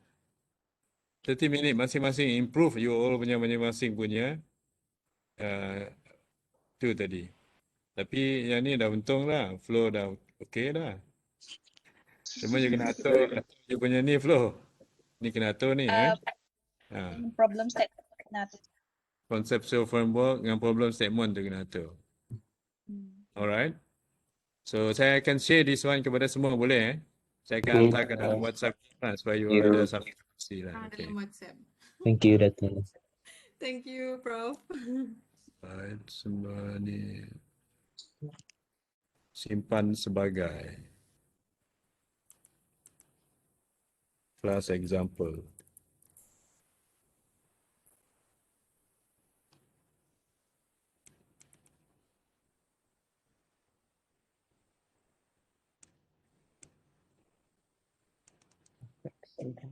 30 minit masing-masing improve you all punya masing-masing punya tu tadi. Tapi yang ni dah untung lah. Flow dah okey dah. Cuma you kena atur you punya ni flow. Ni kena atur ni Problem statement kena atur. Conceptual framework dengan problem statement tu kena atur. Alright. So saya akan share this one kepada semua boleh Saya akan hantar ke dalam WhatsApp supaya you all ada satu informasi lah. Okay. Dalam WhatsApp. Thank you, Dato'. Thank you, Prof. Right, semua ni simpan sebagai class example.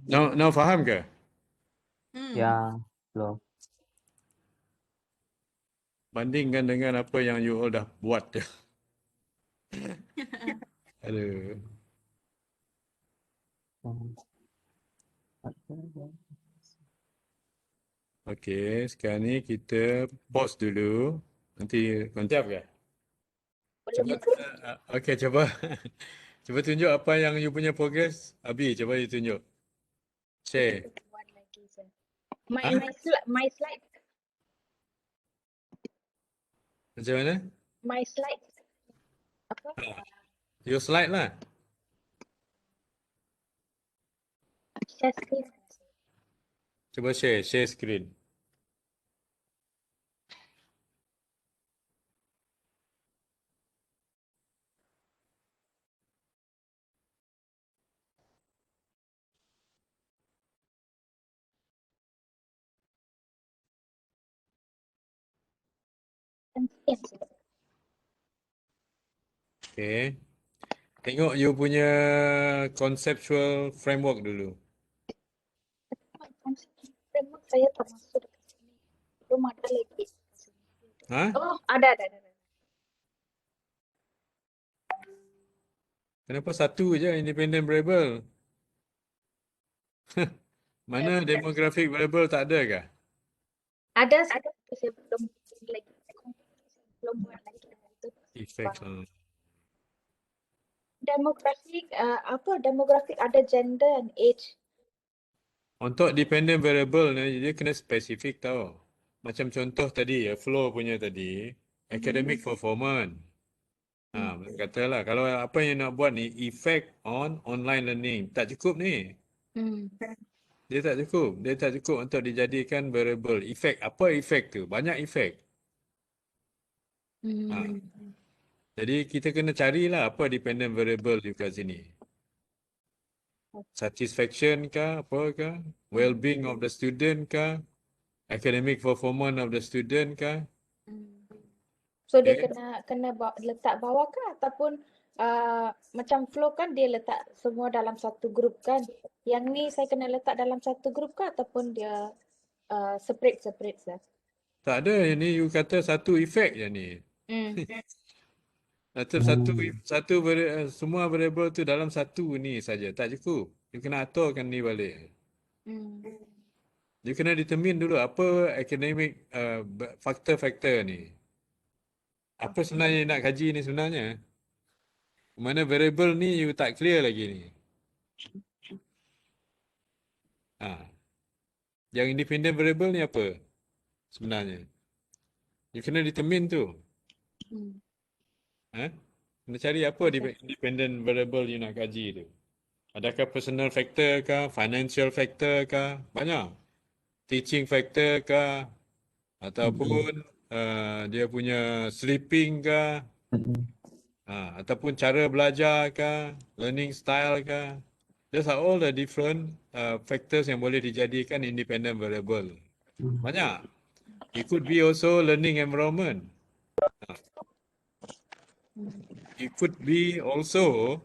Now faham ke? Hmm. Ya, belum. Bandingkan dengan apa yang you all dah buat. Aduh. Okey, sekarang ni kita pause dulu. Nanti siap ke? Cuba, okey, cuba. Cuba tunjuk apa yang you punya progress. Abi, cuba you tunjuk. Share. Buat lagi je. My Ha? my slide Macam mana? my slide apa? You slide lah. Share screen. Cuba share screen. Okey. Tengok you punya conceptual framework dulu. Framework saya termasuk dekat sini. Belum ada lagi. Ha? Oh, ada. Kenapa satu je independent variable? Mana demographic variable tak ada kah? Ada saya belum lagi. Belum buat lagi. Itu. Effects. Demographic ada gender and age. Untuk dependent variable ni dia kena spesifik tau. Macam contoh tadi, flow punya tadi, academic performance. Katalah kalau apa yang nak buat ni effect on online learning, tak cukup ni. Dia tak cukup untuk dijadikan variable. Effect, apa effect tu? Banyak effect. Jadi kita kena carilah apa dependent variable di kat sini. Satisfaction kah, apa kah? Well-being of the student kah? Academic performance of the student kah? So dia Okay. kena letak bawah kah ataupun macam flow kan dia letak semua dalam satu grup kan. Yang ni saya kena letak dalam satu grup kah ataupun dia separate sah. Tak ada, ni you kata satu effect je ni. Semua variable tu dalam satu ni saja, tak cukup. You kena aturkan ni balik. You kena determine dulu apa academic faktor-faktor ni. Apa sebenarnya you nak kaji ni sebenarnya? Mana variable ni you tak clear lagi ni. Yang independent variable ni apa sebenarnya? You kena determine tu. Kena cari apa independent variable you nak kaji tu. Adakah personal factor kah? Financial factor kah? Banyak. Teaching factor kah? Ataupun dia punya sleeping kah? Ataupun cara belajar kah? Learning style kah? Those are all the different factors yang boleh dijadikan independent variable. Banyak. It could be also learning environment. It could be also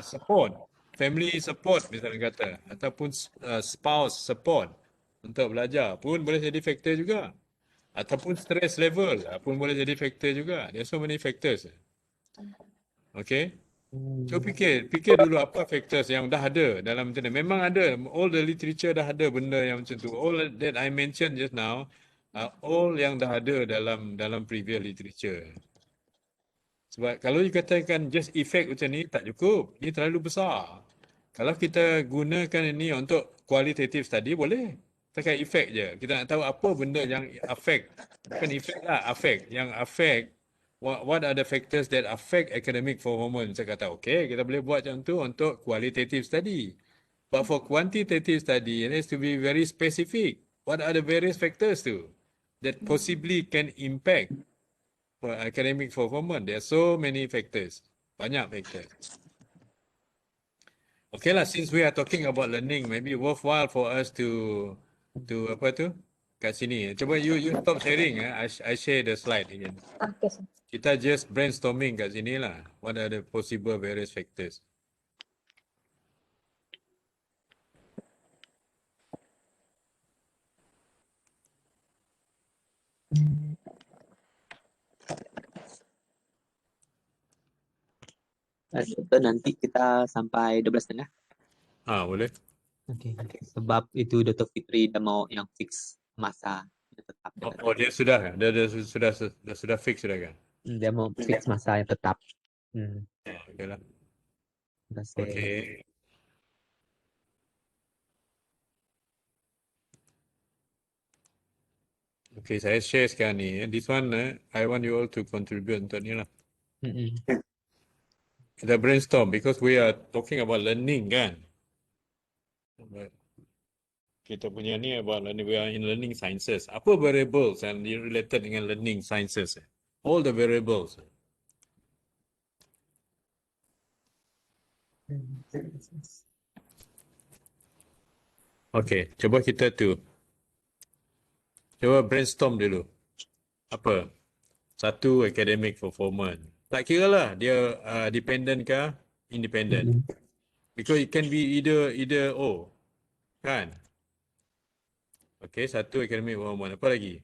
support, family support misalnya kata, ataupun spouse support untuk belajar pun boleh jadi faktor juga. Ataupun stress level pun boleh jadi faktor juga. There are so many factors. Okay? So fikir dulu apa factors yang dah ada dalam internet. Memang ada, all the literature dah ada benda yang macam tu. All that I mentioned just now, all yang dah ada dalam previous literature. Sebab kalau you katakan just effect macam ni, tak cukup. Ini terlalu besar. Kalau kita gunakan ini untuk qualitative study, boleh. Pakai effect je. Kita nak tahu apa benda yang affect. Bukan effect lah, affect. Yang affect, what are the factors that affect academic performance. Saya kata, okay, kita boleh buat macam tu untuk qualitative study. But for quantitative study, it has to be very specific. What are the various factors tu that possibly can impact for academic performance? There are so many factors. Banyak factors. Okay lah, since we are talking about learning, maybe worthwhile for us to apa tu? Kat sini. Cuba you stop sharing. I share the slide again. Okay, sir. Kita just brainstorming kat sini lah. What are the possible various factors? Doktor, nanti kita sampai 12.30. Boleh. Okey. Sebab itu Dr. Fitri dah mau yang fix masa yang tetap Oh, dengan. oh, dia sudah kan? Dia sudah fix sudah kan? Dia mau fix masa yang tetap. Okey lah. Terima kasih. Okey. Okey, saya share sekarang ni. This one, I want you all to contribute untuk ni lah. Mm-mm. Kita brainstorm because we are talking about learning kan. Kita punya ni about learning, we are in learning sciences. Apa variables yang related dengan learning sciences? All the variables. Okey, cuba kita cuba brainstorm dulu. Apa? Satu, academic performance. Tak kira lah dia dependent ke independent. Because it can be either or. Kan? Okey, satu academic performance. Apa lagi?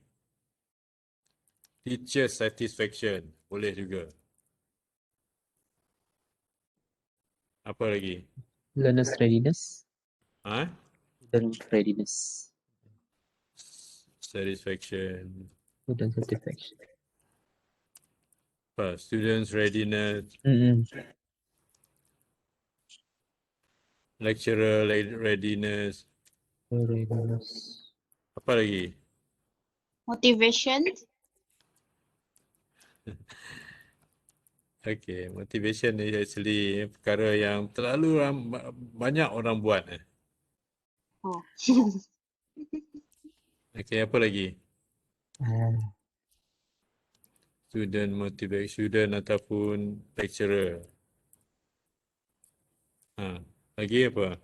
Teacher satisfaction. Boleh juga. Apa lagi? Learner's readiness. Student readiness. Satisfaction. Student satisfaction. Apa? Students readiness. Lecturer readiness. Readiness. Apa lagi? Motivation. Okay, motivation ni actually perkara yang terlalu banyak orang buat. Oh. Okay, apa lagi? Student motivation, student ataupun lecturer. Lagi apa?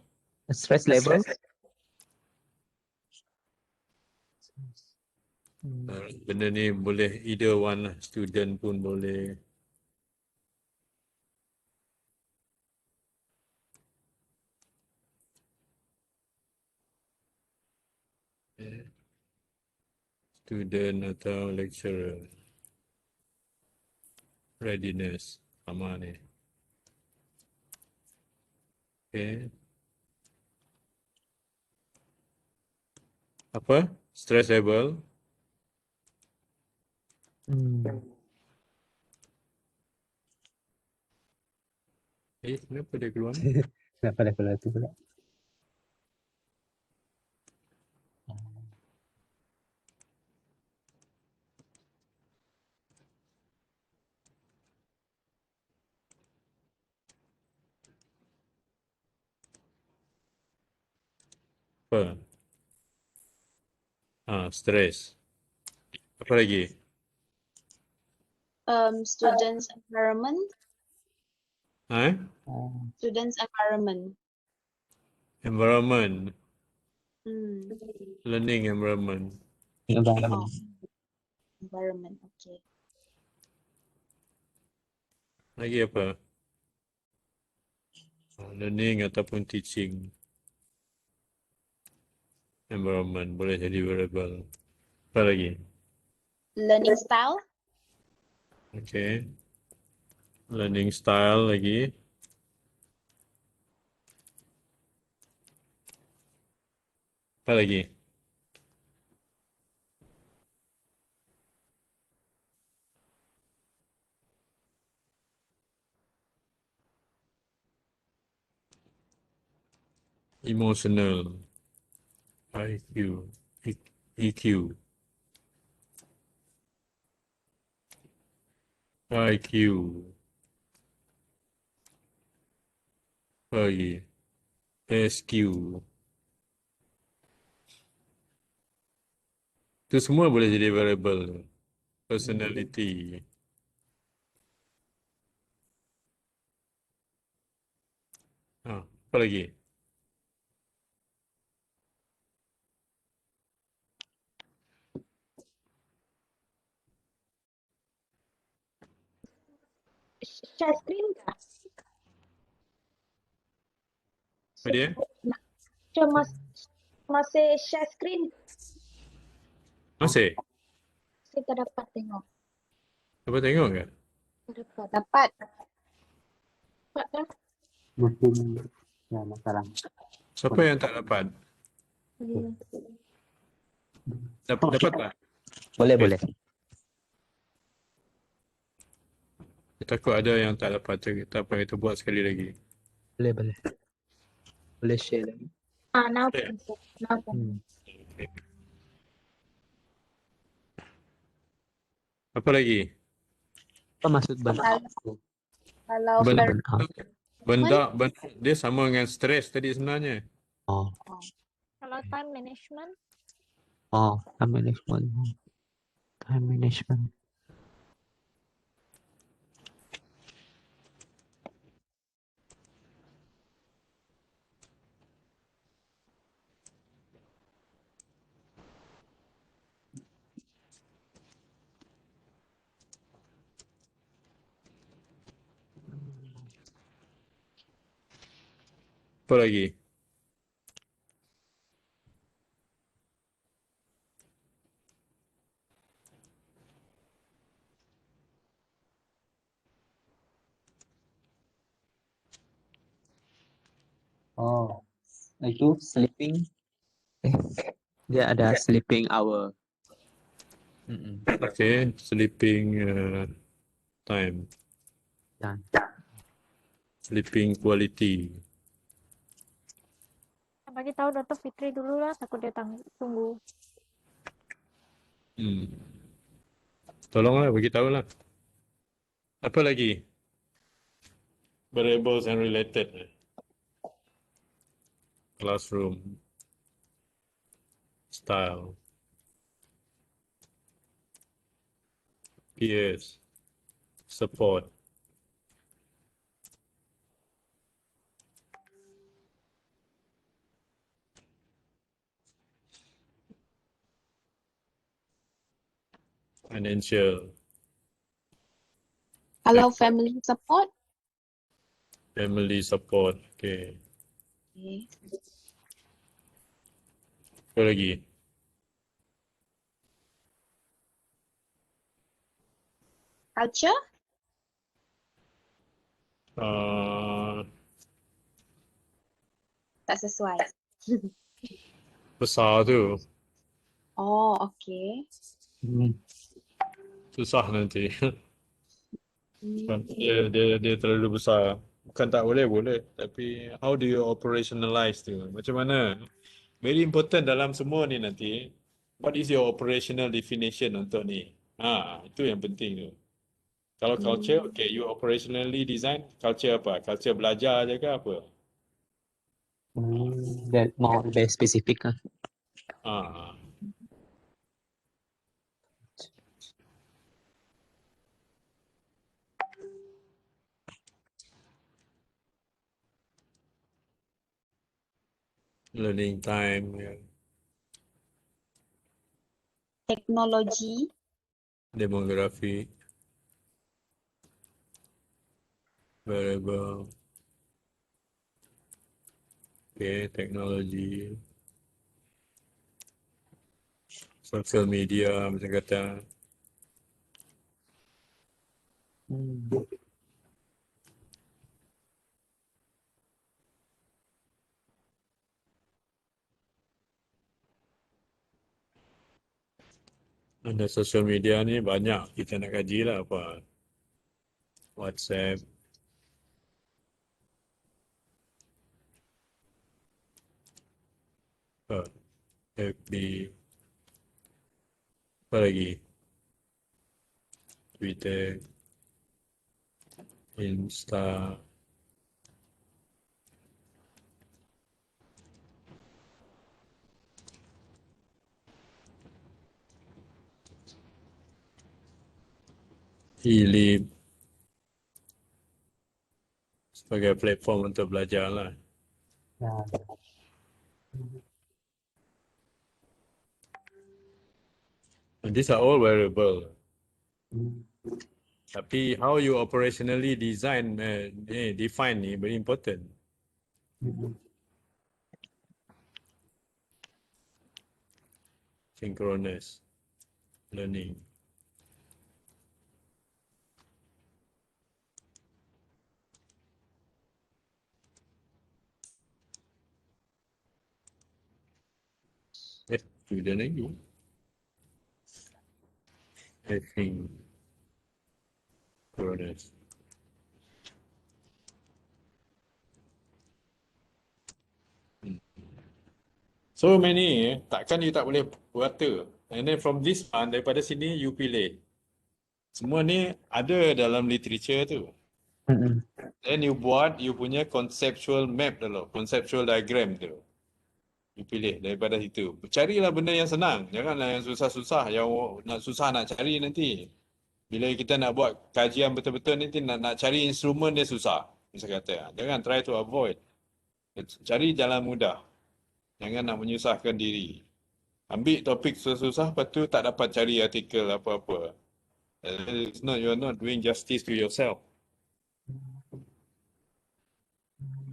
Stress level. Benda ni boleh either one lah. Student pun boleh. Student atau lecturer. Readiness. Sama ni. Okay. Apa? Stress level. Kenapa dia keluar? Kenapa dah keluar tu pula? Apa? Stress. Apa lagi? Students environment. Students environment. Environment. Hmm. Learning environment. Environment. Environment. Okay. Lagi apa? Learning ataupun teaching environment boleh jadi variable. Apa lagi? Learning style. Okay. Learning style lagi. Apa lagi? Emotional. IQ. EQ. IQ. Apa lagi? SQ. Itu semua boleh jadi variable. Personality. Apa lagi? Share screen tak? Apa dia? Cuma masih share screen. Masih? Saya tak dapat tengok. Dapat tengok ke? Tak dapat. dapat dah. Mungkin ya masalah. Siapa yang tak dapat? Hmm. Dapat tak? Boleh. Takut ada yang tak dapat. Tak apa, kita buat sekali lagi. Boleh. Boleh share lagi. Now Ya. can sir. Now can. Apa lagi? Apa maksud burnout? Kalau Benda, Burnout. benda dia sama dengan stres tadi sebenarnya. Oh, Kalau time management, time management. Time management. Apa lagi? Oh, itu sleeping. Dia ada sleeping hour. Okay, sleeping time, Ya. sleeping quality. bagi tahu Dr. Fitri dulu lah, takut dia tunggu. Tolonglah bagi tahu lah. Apa lagi? Variables and related. Classroom. Style. Peers. Support. Financial. Kalau family support, Family support. Okay. okay. Apa lagi? Culture, tak sesuai. Besar tu. Oh, okay. Susah nanti. Hmm. Dia terlalu besar. Bukan tak boleh. Tapi how do you operationalize tu? Macam mana? Very important dalam semua ni nanti. What is your operational definition untuk ni? Itu yang penting tu. Kalau culture, okay, you operationally design culture apa? Culture belajar je ke apa? That more very specific lah. Ah, learning time, ya. Teknologi, Demografi, variable, okay, teknologi, social media, macam kata. Ada social media ni banyak kita nak kaji lah apa. WhatsApp, FB, apa lagi? Twitter, Insta, E-Lib sebagai platform untuk belajar lah. And these are all variable. Tapi how you operationally design, define ni very important. Synchronous learning. Student lagi. Having progress. So many, takkan you tak boleh buata. And then from this one, daripada sini you pilih. Semua ni ada dalam literature tu. Then you buat you punya conceptual map dulu, conceptual diagram tu. You pilih daripada situ. Carilah benda yang senang. Janganlah yang susah-susah, yang nak susah nak cari nanti. Bila kita nak buat kajian betul-betul nanti nak cari instrumen dia susah. Saya kata, jangan try to avoid. Cari jalan mudah. Jangan nak menyusahkan diri. Ambil topik susah-susah, lepas tu tak dapat cari artikel apa-apa. It's not, you're not doing justice to yourself.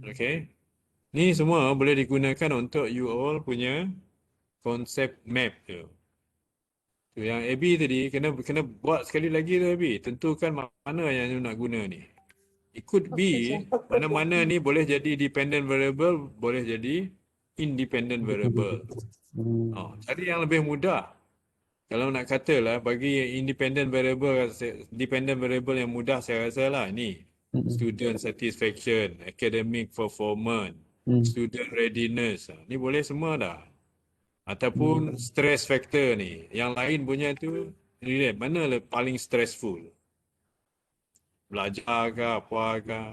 Okay. Ni semua boleh digunakan untuk you all punya konsep map tu. Tu yang AB tadi kena buat sekali lagi tu AB. Tentukan mana yang you nak guna ni. It could be mana-mana ni boleh jadi dependent variable, boleh jadi independent variable. Cari yang lebih mudah. Kalau nak katalah bagi independent variable, dependent variable yang mudah saya rasa lah ni. Student satisfaction, academic performance, student readiness. Ni boleh semua dah. Ataupun stress factor ni. Yang lain punya tu, mana paling stressful? Belajar ke apa ke?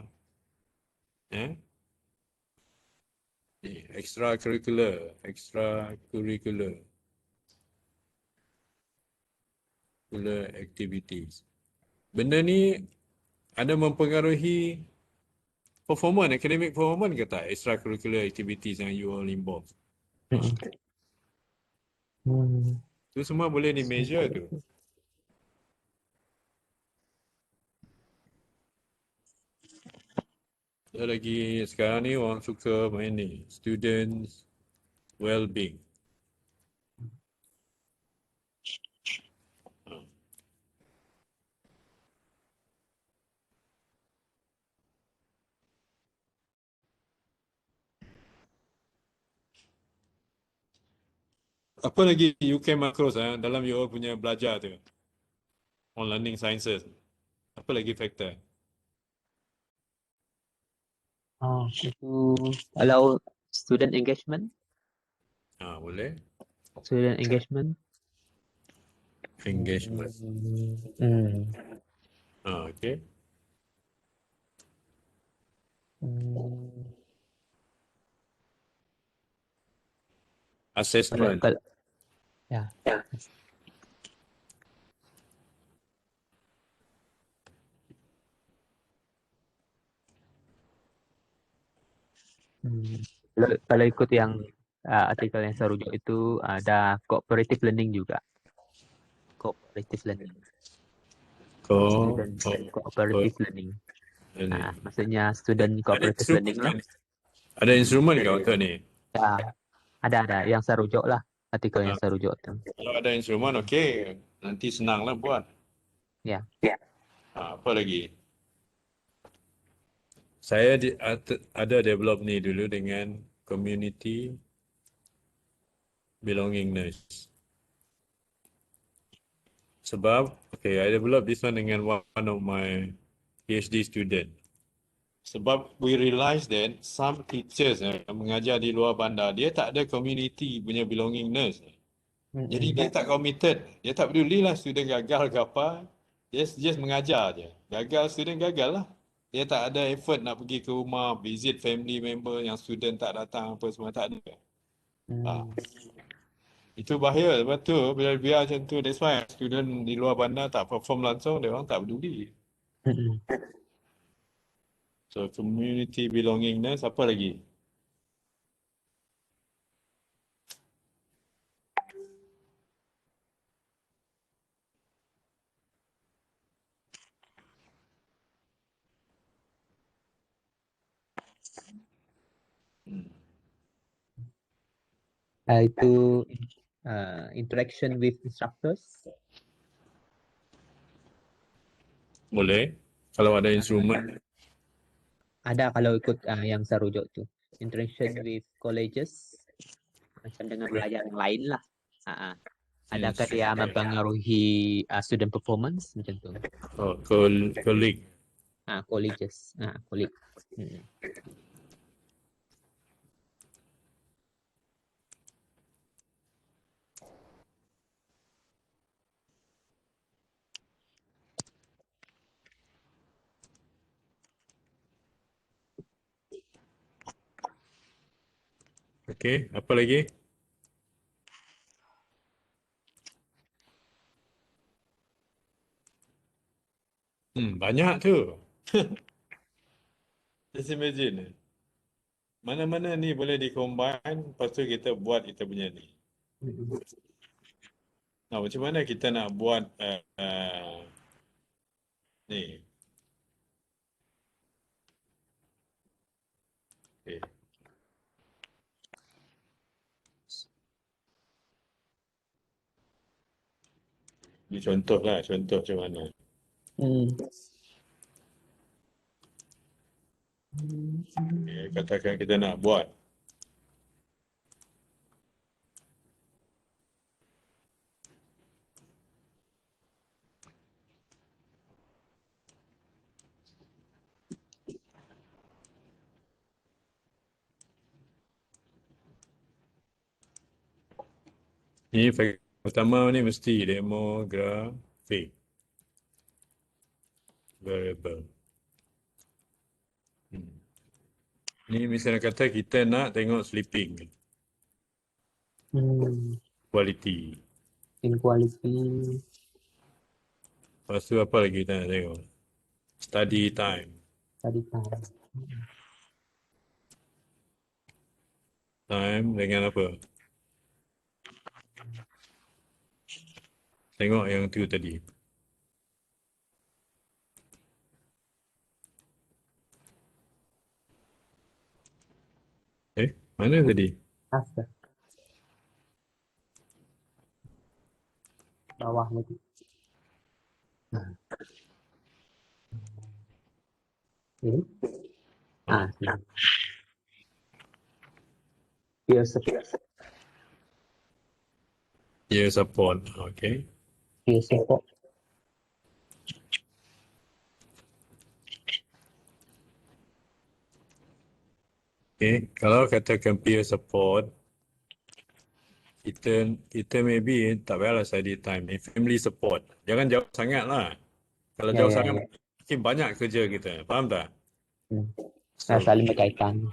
Extracurricular activities. Benda ni ada mempengaruhi academic performance ke tak? Extracurricular activities yang you all involved. Tu semua boleh di measure tu. Ada lagi sekarang ni orang suka main ni, students well-being. Apa lagi you came across dalam you all punya belajar tu? On learning sciences. Apa lagi faktor? Itu kalau student engagement. Boleh. Student engagement. Engagement. Okay. Assessment. Ya. Kalau ikut yang artikel yang saya rujuk itu ada cooperative learning juga. Cooperative learning. Cooperative learning. Maksudnya student cooperative learning lah. Ada instrumen ke untuk ni? Ya, ada yang saya rujuk lah, artikel yang saya rujuk tu. Kalau ada instrumen, okey. Nanti senanglah buat. Ya. Apa lagi? Saya ada develop ni dulu dengan community belongingness. Sebab, I develop this one dengan one of my PhD student. Sebab we realize that some teachers yang mengajar di luar bandar, dia tak ada community punya belongingness. Jadi dia tak committed. Dia tak peduli lah student gagal ke apa. Dia just mengajar je. Gagal, student gagal lah. Dia tak ada effort nak pergi ke rumah, visit family member yang student tak datang apa semua, tak ada. Itu bahaya. Sebab tu bila biar macam tu, that's why student di luar bandar tak perform langsung, dia orang tak peduli. So community belongingness, apa lagi? Itu interaction with instructors. Boleh. Kalau ada instrumen. Ada kalau ikut yang saya rujuk tu. Interaction with colleges. macam dengan belajar yang lain lah. Adakah Yes. dia mempengaruhi student performance macam tu? Oh, colleague. Colleges, colleague. Okey, apa lagi? Banyak tu. Just imagine. Mana-mana ni boleh di-combine, lepas tu kita buat kita punya ni. Nah, macam mana kita nak buat ni? Okay. Ni contoh lah, contoh macam mana. Okay, katakan kita nak buat. Ni pertama ni mesti demographic variable. Ni misalnya kata kita nak tengok sleeping quality. Inequality. Lepas tu apa lagi kita nak tengok? Study time. Study time. Time dengan apa? Tengok yang tu tadi. Mana tadi? After. Bawah lagi. Ini? Sini. Peer support. Peer support. Okay. Peer support. Okay. Kalau katakan peer support, kita maybe tak payahlah study time. Family support. Jangan jauh sangat lah. Kalau jauh sangat, mungkin banyak kerja kita. Faham tak? Saling berkaitan.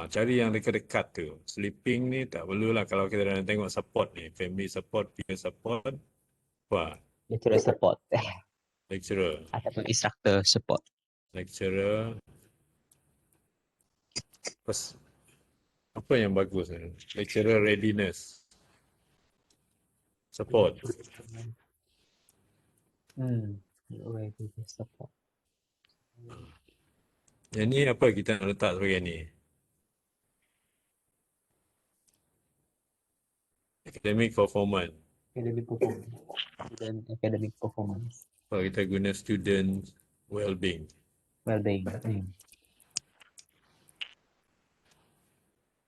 Cari yang dekat-dekat tu. Sleeping ni tak perlulah kalau kita nak tengok support ni. Family support, peer support. Apa? Lecturer support. Lecturer. Ataupun instructor support. Lecturer. Apa yang bagus? Lecturer readiness. Support. Readiness support. Yang ni apa kita nak letak sebagai ni? Academic performance. Academic performance. Student academic performance. Kalau kita guna student well-being. Well-being.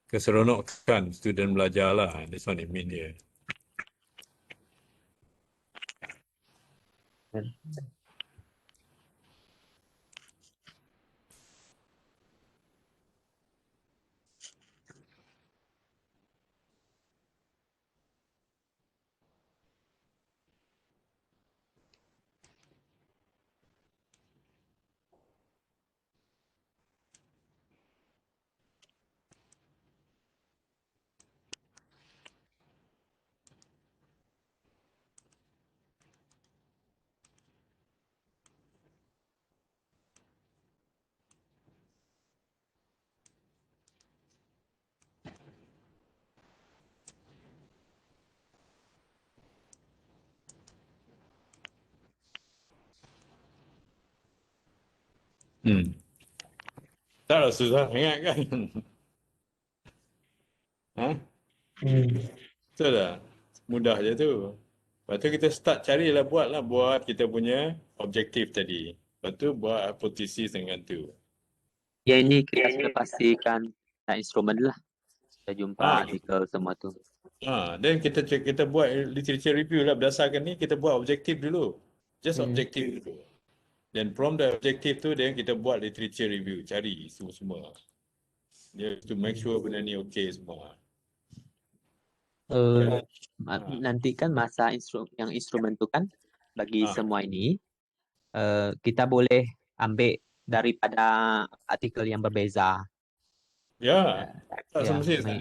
Keseronokan student belajar lah. This one it mean here. Taklah susah ingat kan? Betul tak? Mudah je tu. Lepas tu kita start carilah buat kita punya objektif tadi. Lepas tu buat hipotesis dengan tu. Ya ini kita sudah pastikan instrumen lah. Kita jumpa Ah, artikel semua tu. then kita buat literature review lah berdasarkan ni, kita buat objektif dulu. Just Hmm. objektif dulu. Then from the objektif tu then kita buat literature review, cari semua. Dia to make sure benda ni okey semua. Eh, Ah, nanti kan masa yang instrumen tu kan bagi ah, semua ini kita boleh ambil daripada artikel yang berbeza. ya, tak Ya, semestinya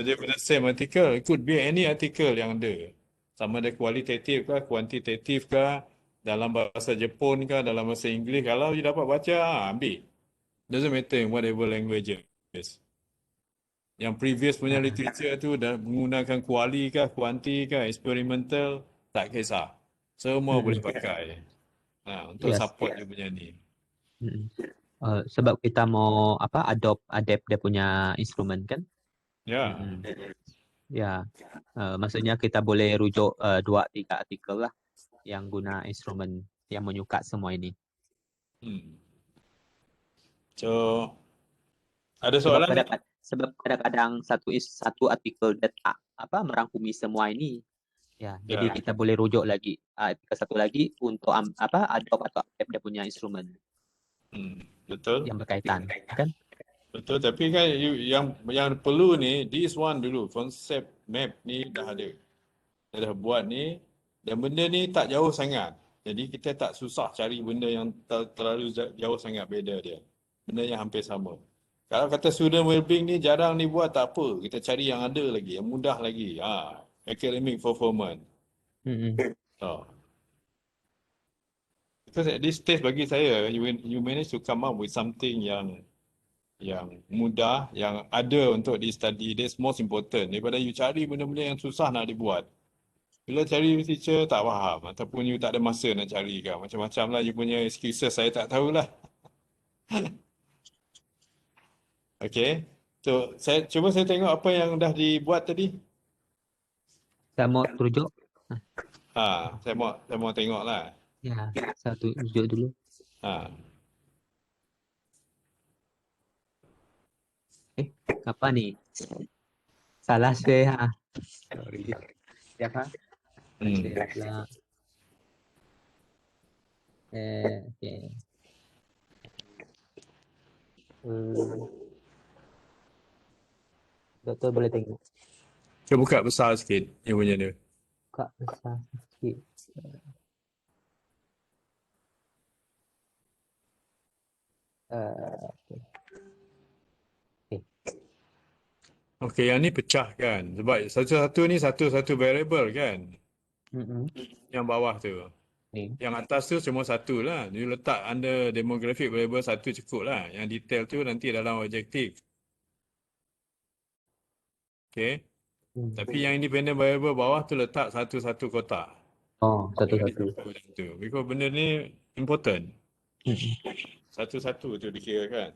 daripada same article. It could be any article yang ada. Sama ada kualitatif kah, kuantitatif kah, dalam bahasa Jepun kah, dalam bahasa Inggeris. Kalau you dapat baca, ambil. Doesn't matter in whatever language. Yang previous punya literature tu dah menggunakan kuali kah, kuanti kah, experimental, tak kisah. Semua boleh pakai. Untuk Yes. support dia punya ni. Sebab kita mau adapt dia punya instrumen kan. Ya. Ya, maksudnya kita boleh rujuk 2-3 artikel lah yang guna instrumen yang menyukat semua ini. So, ada soalan? Sebab kadang-kadang satu artikel dia tak merangkumi semua ini. Ya, jadi kita boleh rujuk lagi artikel satu lagi untuk adopt atau adapt dia punya instrumen Betul. yang berkaitan, kan? Betul, tapi kan yang perlu ni, this one dulu, konsep map ni dah ada. Dia dah buat ni, dan benda ni tak jauh sangat. Jadi kita tak susah cari benda yang terlalu jauh sangat beda dia. Benda yang hampir sama. Kalau kata student well-being ni jarang dibuat, tak apa. Kita cari yang ada lagi, yang mudah lagi. Academic performance. Because at this stage bagi saya, you manage to come up with something yang mudah, yang ada untuk di-study. That's most important. Daripada you cari benda-benda yang susah nak dibuat. Bila cari teacher tak faham ataupun you tak ada masa nak cari kan. Macam-macam lah you punya excuses, saya tak tahulah. Okay. So, saya tengok apa yang dah dibuat tadi. Saya mau rujuk. Saya mau tengok lah. Ya, saya rujuk dulu. Apa ni? Salah share Sorry. Siapa? Share lah. Okay. Doktor boleh tengok. Saya buka besar sikit yang punya dia. Buka besar sikit. Okay, yang ni pecah kan. Sebab satu-satu ni satu-satu variable kan. Yang bawah tu. Yang atas tu cuma satu lah. You letak under demographic variable satu cukup lah. Yang detail tu nanti dalam objektif. Okay. Tapi yang independent variable bawah tu letak satu-satu kotak. Satu-satu. Because benda ni important. Satu-satu tu dikira kan.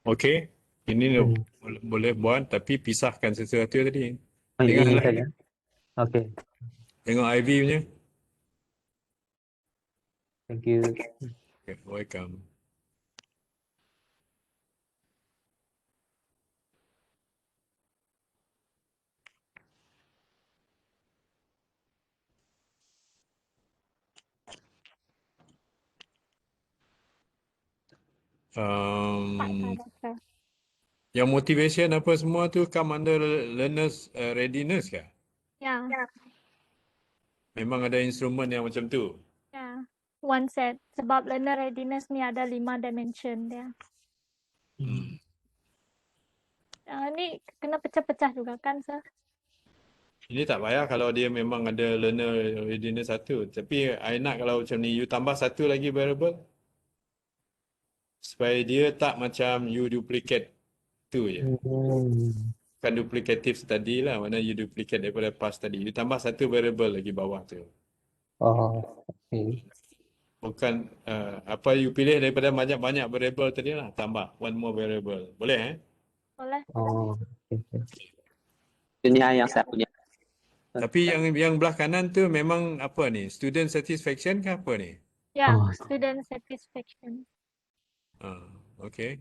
Okay. Ini boleh buat tapi pisahkan sesuatu tadi. Ini saja. Okay. Tengok IV punya. Thank you. Okay, welcome. Yang motivation apa semua tu come under learners readiness kah? Ya. Memang ada instrumen yang macam tu. Ya. One set. Sebab learner readiness ni ada 5 dimension dia. Ni kena pecah-pecah juga kan, Sir? Ini tak payah kalau dia memang ada learner readiness satu. Tapi I nak kalau macam ni, you tambah satu lagi variable. Supaya dia tak macam you duplicate tu je. Bukan duplicative study lah. Mana you duplicate daripada past study. You tambah satu variable lagi bawah tu. Okay. Bukan apa you pilih daripada banyak-banyak variable tadi lah. Tambah one more variable. Boleh Boleh. Okay. Ini yang saya punya. Tapi yang belah kanan tu memang apa ni? Student satisfaction ke apa ni? Ya, Oh. student satisfaction. Okay.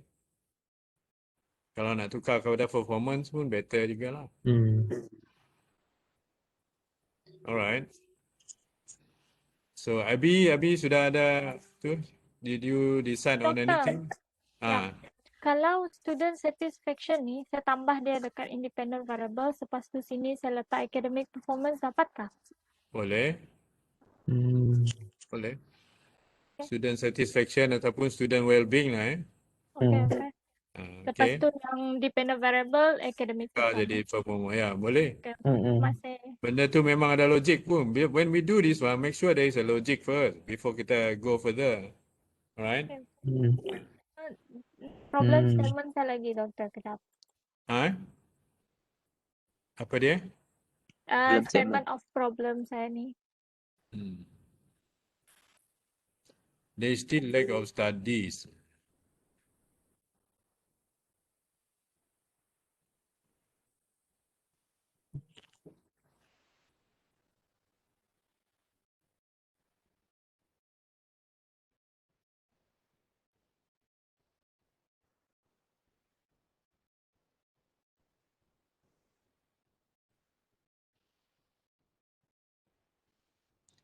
Kalau nak tukar kepada performance pun better jugalah. Alright. So Abi sudah ada tu? Did you decide on Doktor. anything? Ya. Kalau student satisfaction ni, saya tambah dia dekat independent variable. Lepas tu sini saya letak academic performance, dapatkah? Boleh. Boleh. Okay. Student satisfaction ataupun student well-being lah Okay. Lepas Okay. tu yang dependent variable, academic Tukar performance. jadi performance. Ya, boleh. Okay. Terima kasih. Benda tu memang ada logik pun. When we do this one, make sure there is a logic first before kita go further. Alright? Problem statement saya lagi, Doktor. Kejap. Apa dia? Statement of problem saya ni. There is still lack of studies.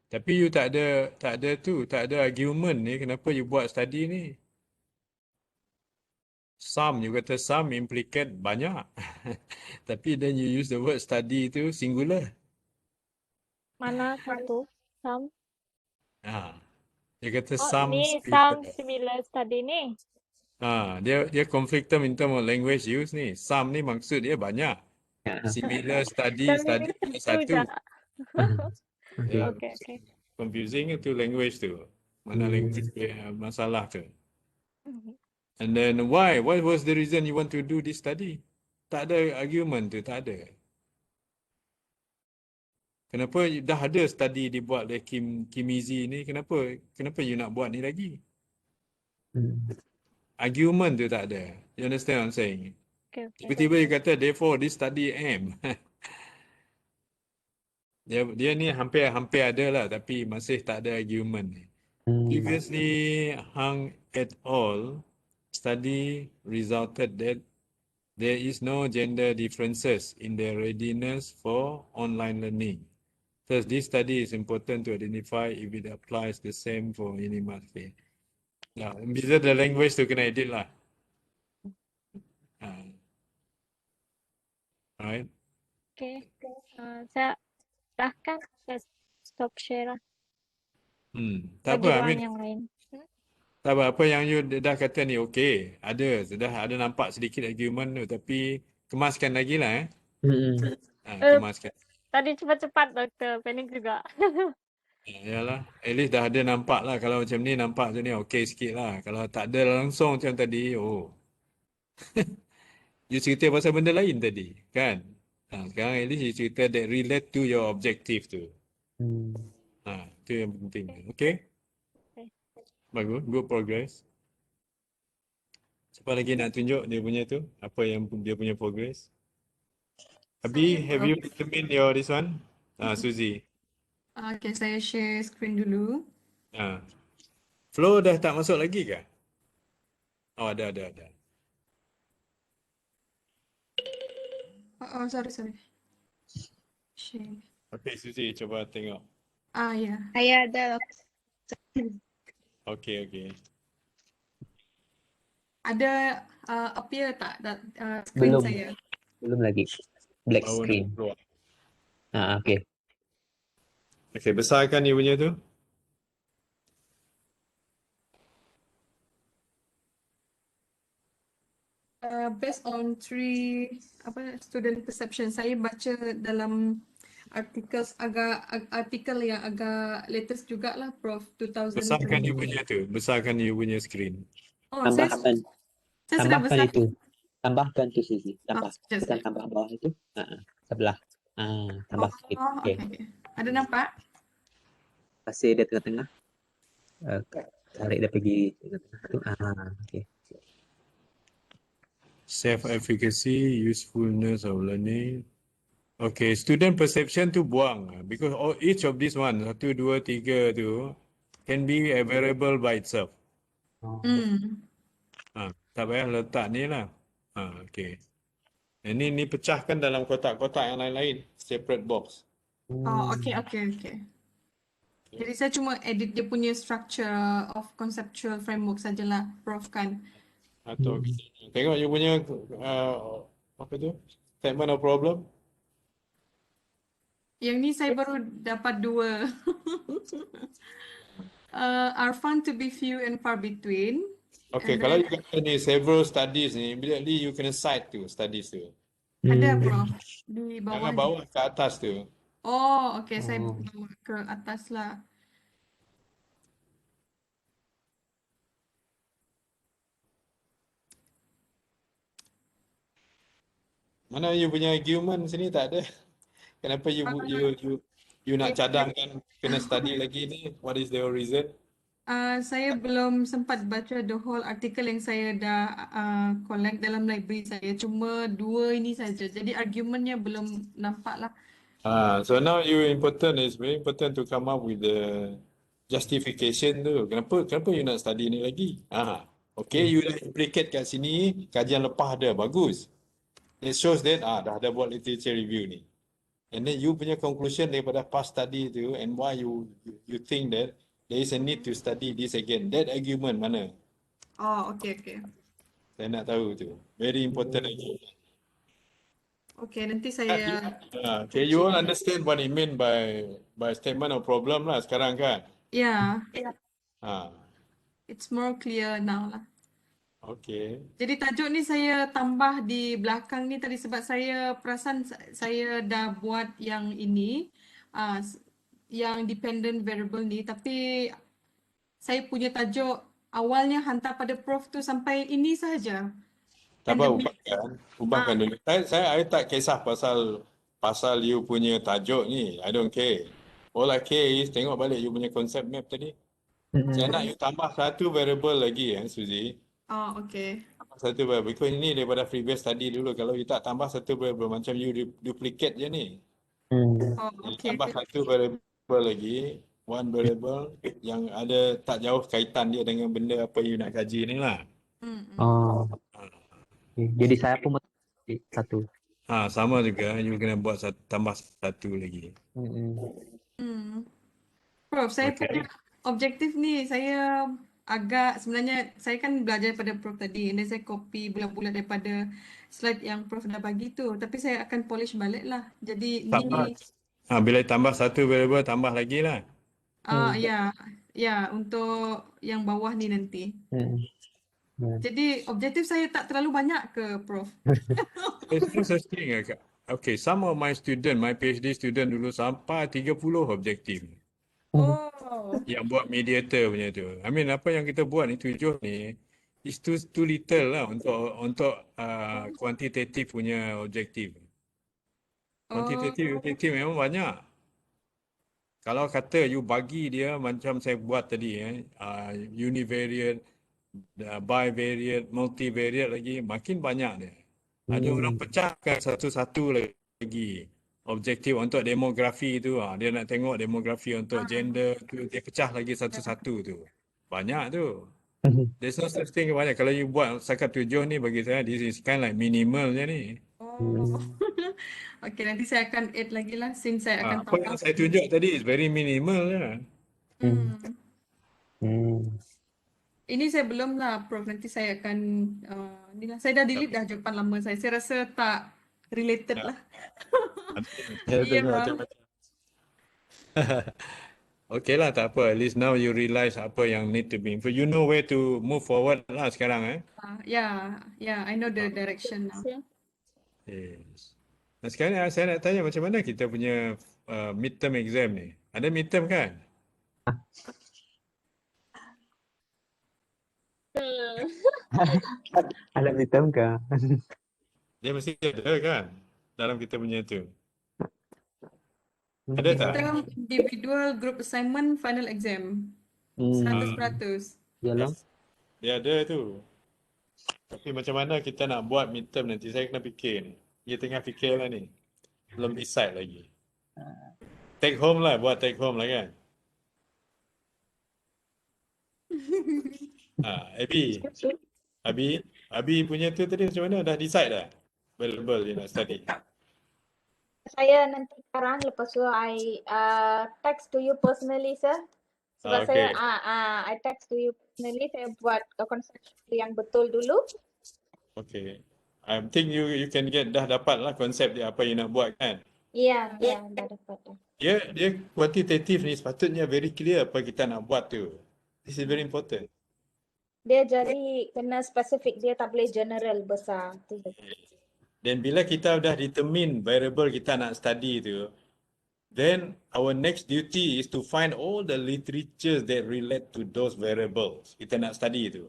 Tapi you tak ada argument ni kenapa you buat study ni. Some, you kata some implicate banyak. Tapi then you use the word study tu singular. Mana satu? Some. Dia kata Oh, some ni similar. some similar study ni. Dia conflictum in term of language use ni. Some ni maksud dia banyak. Similar study satu. Okay. Confusing tu language tu. Mana language dia masalah tu. And then why? What was the reason you want to do this study? Tak ada argument tu, tak ada. Kenapa dah ada study dibuat oleh Kim Easy ni, kenapa you nak buat ni lagi? Argument tu tak ada. You understand what I'm saying? Okay. Tiba-tiba you kata therefore this study M. dia ni hampir ada lah tapi masih tak ada argument. Previously Hang et al. Study resulted that there is no gender differences in their readiness for online learning. Thus, this study is important to identify if it applies the same for any market. Bisa the language tu kena edit lah. Alright. Okay. Saya bahkan saya stop share lah. Tak Bagi apa, I orang mean, yang lain. tak apa yang you dah kata ni okey. Sudah ada nampak sedikit argument tu tapi kemaskan lagi lah kemaskan. Tadi cepat-cepat Doktor, panik juga. Yalah, at least dah ada nampak lah. Kalau macam ni nampak tu ni okey sikit lah. Kalau tak ada langsung macam tadi, you cerita pasal benda lain tadi, kan? Sekarang at least you cerita that relate to your objective tu. Itu yang penting. Okay? Bagus, good progress. Siapa lagi nak tunjuk dia punya tu? Apa yang dia punya progress? Abi, have you determined your this one? Suzy. Okay, saya share screen dulu. Flow dah tak masuk lagi ke? Oh, ada. Oh, sorry. Share. Okay, Suzy, coba tengok. Ya. Saya ada. Okay. Ada appear tak screen Belum. saya? Belum lagi. Black Baru screen. nak keluar. Okay. Okay, besarkan you punya tu. Based on student perception, saya baca dalam artikel yang agak latest jugalah, Prof. 2020. Besarkan you punya tu. Besarkan you punya screen. Oh, saya sudah Tambahkan besar. itu. Tambahkan tu Suzy. Sekejap. Tekan tambah bawah itu. Sebelah. Tambah sikit. Okay. Ada nampak? Pasir dia tengah-tengah. Tarik dia pergi tengah-tengah tu. Okay. Self-efficacy, usefulness of learning. Okay, student perception tu buang because each of these one, 1, 2, 3 tu can be a variable by itself. Hmm. Tak payah letak ni lah. Okay. Ini pecahkan dalam kotak-kotak yang lain-lain, separate box. Oh, okay. Jadi saya cuma edit dia punya structure of conceptual framework sajalah, Prof kan. Atau tengok you punya apa tu? Statement of problem. Yang ni saya baru dapat 2. Are found to be few and far between. Okay, And kalau then you kata ni several studies ni, immediately you kena cite tu studies tu. ada Prof di Jangan bawah. bawa ke atas tu. Oh, okay. Saya bawa ke atas lah. Mana you punya argument sini tak ada. Kenapa you nak cadangkan kena study lagi ni? What is the reason? Saya belum sempat baca the whole article yang saya dah collect dalam library saya. Cuma 2 ini saja. Jadi argumentnya belum nampak lah. So now it's very important to come up with the justification tu. Kenapa you nak study ni lagi? Okay, you dah implicate kat sini, kajian lepas ada, bagus. It shows that dah ada buat literature review ni. And then you punya conclusion daripada past study tu and why you think that there is a need to study this again. That argument mana? Oh, okay. Saya nak tahu tu. Very important argument. Okay, nanti saya... Okay, you all understand what it mean by statement of problem lah sekarang kan? Yeah, Ah, it's more clear now lah. okay. Jadi tajuk ni saya tambah di belakang ni tadi sebab saya perasan saya dah buat yang ini, yang dependent variable ni, tapi saya punya tajuk awalnya hantar pada Prof tu sampai ini saja. Tak apa, Pandemic. ubahkan dulu. I tak kisah pasal you punya tajuk ni. I don't care. All I care is tengok balik you punya concept map tadi. Saya nak you tambah satu variable lagi Suzy. Oh, okay. Tambah satu variable. Because ini daripada previous study dulu. Kalau you tak tambah satu variable, macam you duplicate je ni. Oh, You okay. tambah satu variable lagi. One variable yang ada tak jauh kaitan dia dengan benda apa you nak kaji ni lah. Oh. Okay. Jadi saya pun satu. Sama juga. You kena buat tambah satu lagi. Prof, saya Okay. punya objektif ni, saya agak sebenarnya saya kan belajar daripada Prof tadi, dan saya copy bulat-bulat daripada slide yang Prof dah bagi tu, tapi saya akan polish balik lah. Jadi ni, Bila tambah satu variable, tambah lagi lah. ya, untuk yang bawah ni nanti. Jadi objektif saya tak terlalu banyak ke Prof? It's no such thing. Okay, some of my student, my PhD student dulu sampai 30 objektif. Oh, Yang buat mediator punya tu. I mean, apa yang kita buat ni, 7 ni, is too little lah untuk kuantitatif punya objektif. Kuantitatif objektif memang banyak. Kalau kata you bagi dia macam saya buat tadi, univariate, bivariate, multivariate lagi, makin banyak dia. Ada orang pecahkan satu-satu lagi. Objektif untuk demografi tu, dia nak tengok demografi untuk gender tu, dia pecah lagi satu-satu tu. Banyak tu. There's no such thing banyak. Kalau you buat setakat 7 ni bagi saya, this is kind like minimal je ni. okay, nanti saya akan add lagi lah, since saya akan Apa yang saya tunjuk tadi is very minimal je. Ini saya belum lah, Prof. Nanti saya akan, ni lah. Saya dah delete dah jawapan lama saya. Saya rasa tak related lah. Ya. Okay lah, tak apa. At least now you realize apa yang need to be improved. You know where to move forward lah sekarang. Yeah, I know the direction now. Yes. Nah, sekarang saya nak tanya macam mana kita punya midterm exam ni? Ada midterm kan? Ada midterm ke? Dia mesti ada kan? Dalam kita punya tu. Ada tak? Term individual group assignment final exam. 100%. Yalah. Dia ada tu. Tapi macam mana kita nak buat midterm nanti? Saya kena fikir ni. Dia tengah fikir lah ni. Belum decide lagi. Take home lah, buat take home lah kan. Abi punya tu tadi macam mana? Dah decide dah? Available you nak study. Saya nanti sekarang lepas tu I text to you personally, sir. Sebab Okay. saya I text to you personally, saya buat konsep yang betul dulu. Okay. I think you can get dah dapat lah konsep dia apa you nak buat kan. Ya, dah dapat dah. Dia kuantitatif ni sepatutnya very clear apa kita nak buat tu. This is very important. Dia jadi kena spesifik, dia tak boleh general besar. Tu. Dan bila kita dah determine variable kita nak study tu, then our next duty is to find all the literatures that relate to those variables kita nak study tu.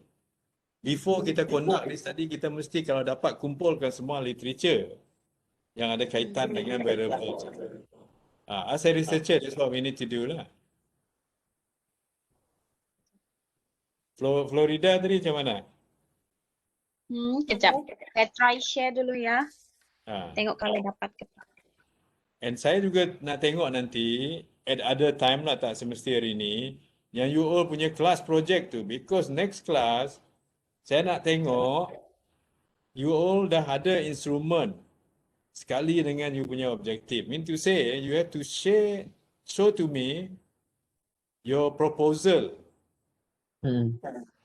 Before kita conduct this study, kita mesti kalau dapat kumpulkan semua literature yang ada kaitan dengan variables. As a researcher, that's what we need to do lah. Florida tadi macam mana? Kejap. Saya try share dulu ya. Tengok kalau dapat ke tak. And saya juga nak tengok nanti at other time lah, tak semesti hari ni, yang you all punya class project tu, because next class saya nak tengok you all dah ada instrument sekali dengan you punya objective. Mean to say you have to show to me your proposal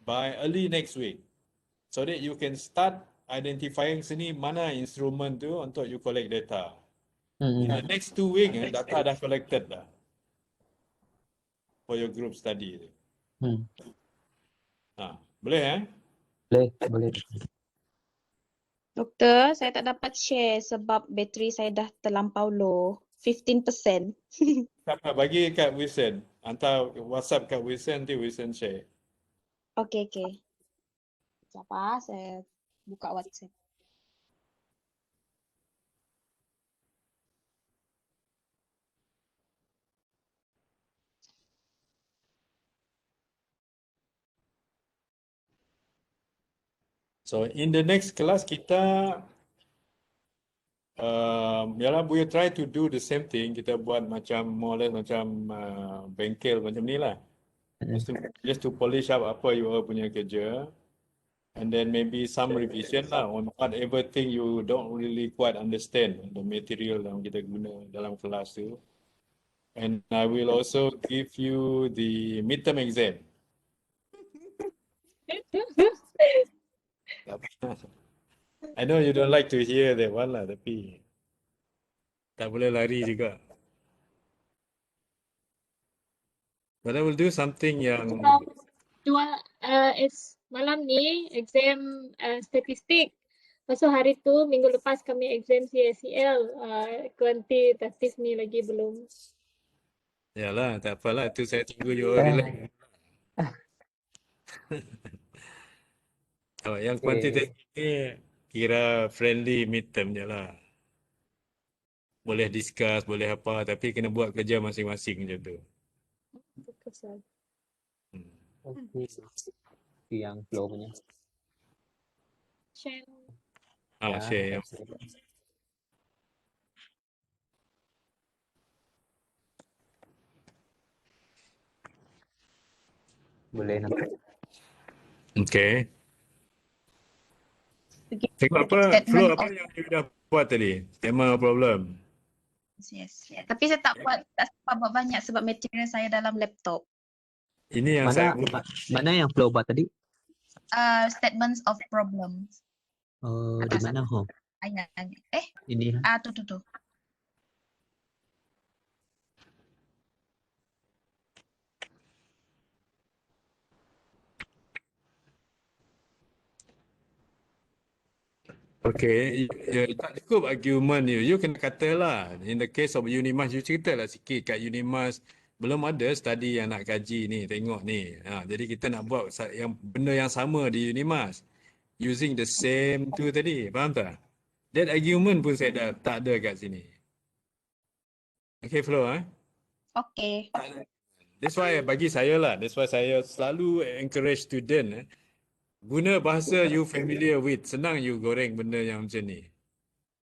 by early next week so that you can start identifying sini mana instrument tu untuk you collect data. In the next 2 weeks, data dah collected dah for your group study. Boleh Boleh. Doktor, saya tak dapat share sebab bateri saya dah terlampau low. 15%. Bagi kat Wilson. Hantar WhatsApp kat Wilson, nanti Wilson share. Okey. Siapa? Saya buka WhatsApp. So in the next class kita yalah we try to do the same thing. Kita buat macam more or less macam bengkel macam ni lah. Just to polish up apa you all punya kerja. And then maybe some revision lah on whatever thing you don't really quite understand the material yang kita guna dalam kelas tu. And I will also give you the midterm exam. I know you don't like to hear that one lah, tapi tak boleh lari juga. But I will do something yang Malam ni exam statistik. Lepas tu hari tu minggu lepas kami exam CSCL. Kuantitatif ni lagi belum. yalah, tak apalah, tu saya tunggu you all relax. Yang kuantitatif ni kira friendly midterm je lah. Boleh discuss, boleh apa, tapi kena buat kerja masing-masing macam tu. Yang flow punya. Share. Share yang Boleh nampak. okay. Tengok apa, Flo, apa yang you dah buat tadi? Tema problem. Yes. Tapi saya tak sempat buat banyak sebab material saya dalam laptop. Ini yang saya buat. Mana yang flow buat tadi? Statements of problems. Di mana ho? Ayat. Ini lah. Tu. Okay, tak cukup argument you kena katalah. In the case of Unimas, you ceritalah sikit kat Unimas. Belum ada study yang nak kaji ni, tengok ni. Jadi kita nak buat yang benda yang sama di Unimas. Using the same tu tadi, faham tak? That argument pun saya dah tak ada kat sini. Okay, Flo, Okay. That's why bagi saya lah, that's why saya selalu encourage student guna bahasa you familiar with. Senang you goreng benda yang macam ni.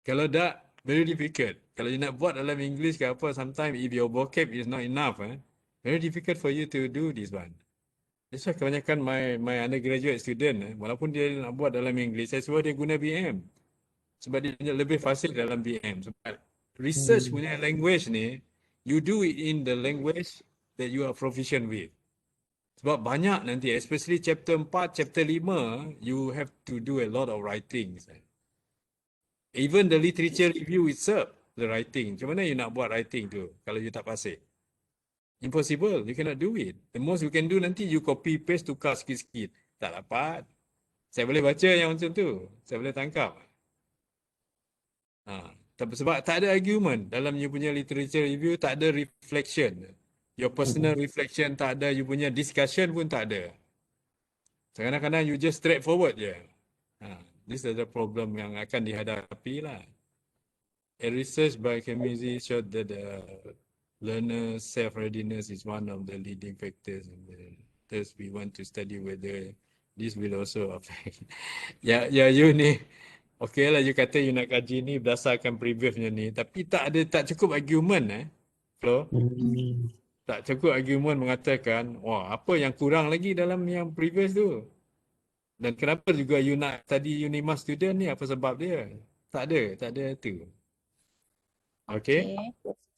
Kalau tak, very difficult. Kalau you nak buat dalam English ke apa, sometimes if your vocab is not enough, very difficult for you to do this one. That's why kebanyakan my undergraduate student, walaupun dia nak buat dalam English, saya suruh dia guna BM. Sebab dia lebih fasih dalam BM. Sebab research punya language ni, you do it in the language that you are proficient with. Sebab banyak nanti, especially chapter 4, chapter 5, you have to do a lot of writing. Even the literature review itself, the writing. Macam mana you nak buat writing tu kalau you tak fasih? Impossible, you cannot do it. The most you can do nanti, you copy paste, tukar sikit-sikit. Tak dapat. Saya boleh baca yang macam tu. Saya boleh tangkap. Sebab tak ada argument dalam you punya literature review, tak ada reflection. Your personal reflection tak ada, you punya discussion pun tak ada. Kadang-kadang you just straightforward je. This is the problem yang akan dihadapi lah. A research by Kemizi showed that learner self-readiness is one of the leading factors. Thus we want to study whether this will also affect. Ya you ni. Okey lah, you kata you nak kaji ni berdasarkan previous-nya ni. Tapi tak cukup argument Flo. Tak cukup argument mengatakan, wah apa yang kurang lagi dalam yang previous tu. Dan kenapa juga you nak study Unimas student ni, apa sebab dia? Tak ada tu. Okey.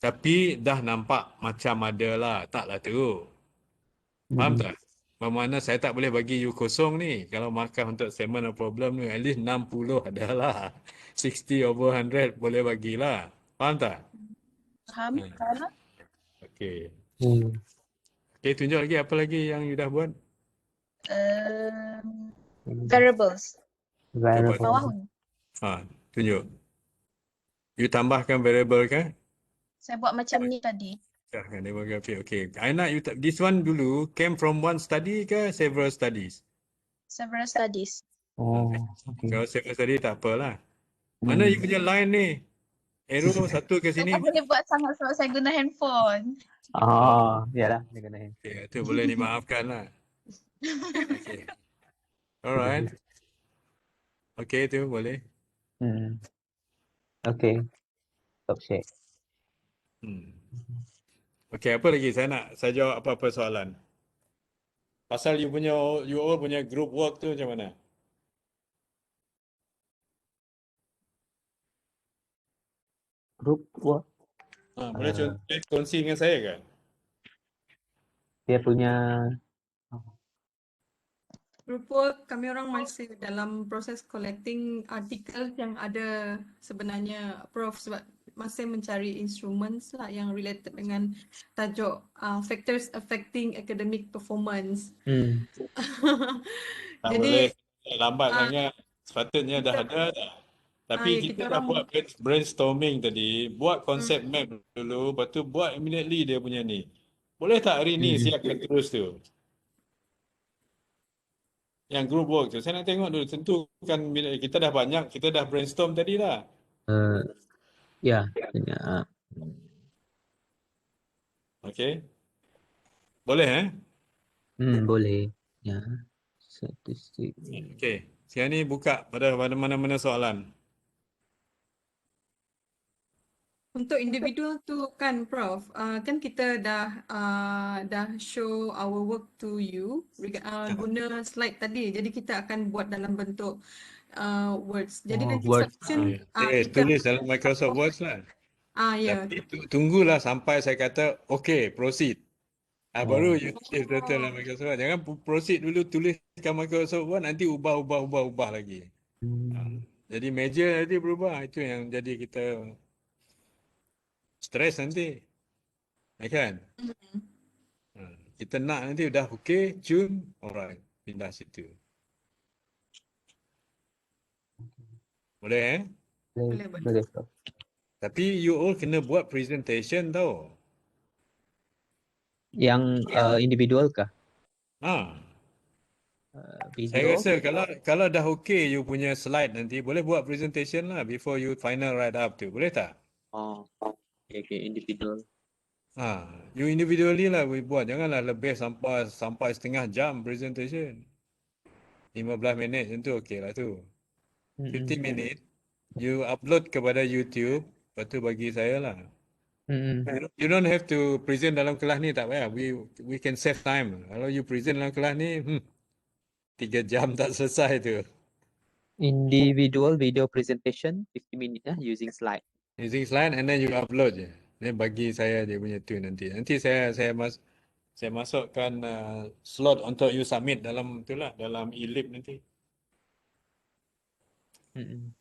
Tapi dah nampak macam ada lah. Taklah tu. Faham tak? Bermakna saya tak boleh bagi you kosong ni. Kalau markah untuk segment of problem ni, at least 60 adalah. 60 over 100 boleh bagilah. Faham tak? Faham? Okey. Okey, tunjuk lagi apa lagi yang you dah buat? Variables. Variable. Bawah ni. Tunjuk. You tambahkan variable kan? Saya buat macam ni tadi. Demografi. Okay. I nak you this one dulu came from one study ke several studies? Several studies. Oh, okay. Kalau several study tak apalah. Mana you punya line ni? Arrow satu ke Saya sini. tak boleh buat sangat sebab saya guna handphone. Yalah, dia kena hand. Okay, itu boleh dimaafkan lah. Okay. Alright. Okay, tu boleh. Okay. Stop share. Okay, apa lagi? Saya jawab apa-apa soalan. Pasal you all punya group work tu macam mana? Group work. Boleh kongsi dengan saya ke? Dia punya Group work, kami orang masih dalam proses collecting artikel yang ada sebenarnya Prof sebab masih mencari instruments lah yang related dengan tajuk factors affecting academic performance. Tak Jadi boleh lambat sangat. Sepatutnya dah ada dah. Tapi kita dah buat brainstorming tadi, buat konsep map dulu, lepas tu buat immediately dia punya ni. Boleh tak hari ni siapkan terus tu? Yang group work tu, saya nak tengok dulu. Tentu kan kita dah banyak, kita dah brainstorm tadi lah. ya. Okay. Boleh Boleh. Ya. Statistik. Okay. Sekarang ni buka pada mana-mana soalan. untuk individual tu kan Prof, kan kita dah show our work to you guna slide tadi. Jadi kita akan buat dalam bentuk words. Jadi nanti Word. submission Tulis dalam Microsoft Word lah. ya. Tapi tunggulah sampai saya kata okay, proceed. Baru you tulis dalam Microsoft Word. Jangan proceed dulu, tuliskan Microsoft Word, nanti ubah lagi. Jadi meja nanti berubah. Itu yang jadi kita stres nanti. Ya kan? Kita nak nanti dah okay, June, alright, pindah situ. Boleh Boleh. Tapi you all kena buat presentation tau. Yang individual kah? Saya Video? rasa kalau dah okay you punya slide nanti, boleh buat presentation lah before you final write up tu. Boleh tak? Okay, individual. You individually lah buat. Janganlah lebih sampai setengah jam presentation. 15 minit macam tu okay lah tu. 15 minit you upload kepada YouTube. Lepas tu bagi saya lah. Mm-mm. You don't have to present dalam kelas ni, tak payah. We can save time. Kalau you present dalam kelas ni, 3 jam tak selesai tu. Individual video presentation 50 minutes using slide. Using slide and then you upload je. Then bagi saya dia punya tu nanti. Nanti saya masukkan slot untuk you submit dalam tu lah, dalam e-lib nanti. Mm-mm.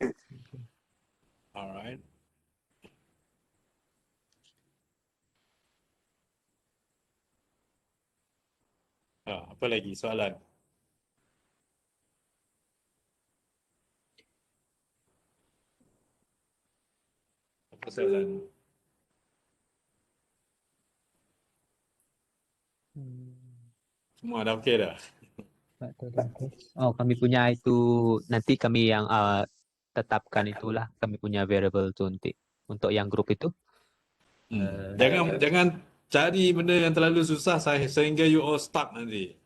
Alright. Apa lagi soalan? Apa soalan? Semua dah okey dah? Oh, kami punya itu nanti kami yang tetapkan itulah kami punya variable tu nanti untuk yang grup itu. Jangan cari benda yang terlalu susah sehingga you all stuck nanti.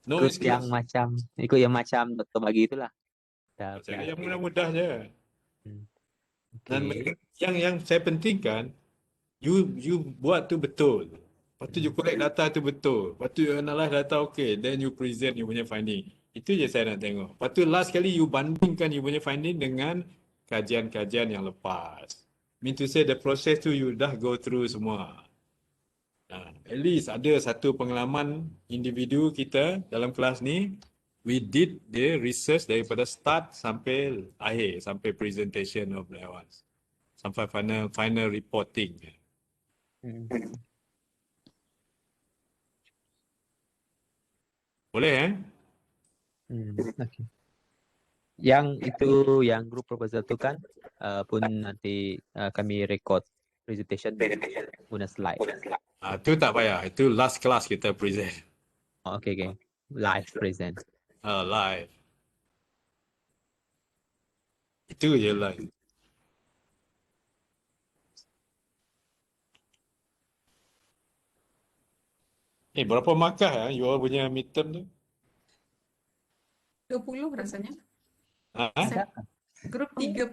No Terus yang excuse. macam ikut yang macam doktor bagi itulah. Cari yang mudah-mudah je. Dan Okay. yang saya pentingkan, you buat tu betul. Lepas tu you collect data tu betul. Lepas tu you analyze data okay. Then you present you punya finding. Itu je saya nak tengok. Lepas tu last kali you bandingkan you punya finding dengan kajian-kajian yang lepas. Mean to say the process tu you dah go through semua. At least ada satu pengalaman individu kita dalam kelas ni, we did the research daripada start sampai akhir, sampai presentation of that one. Sampai final reporting. Boleh Okay. Yang itu yang grup proposal tu kan pun nanti kami record presentation guna slide. Itu tak payah. Itu last class kita present. Oh, okay. Live present. Live. Itu je live. Berapa markah you all punya midterm tu? 20 rasanya. Ha? Grup 30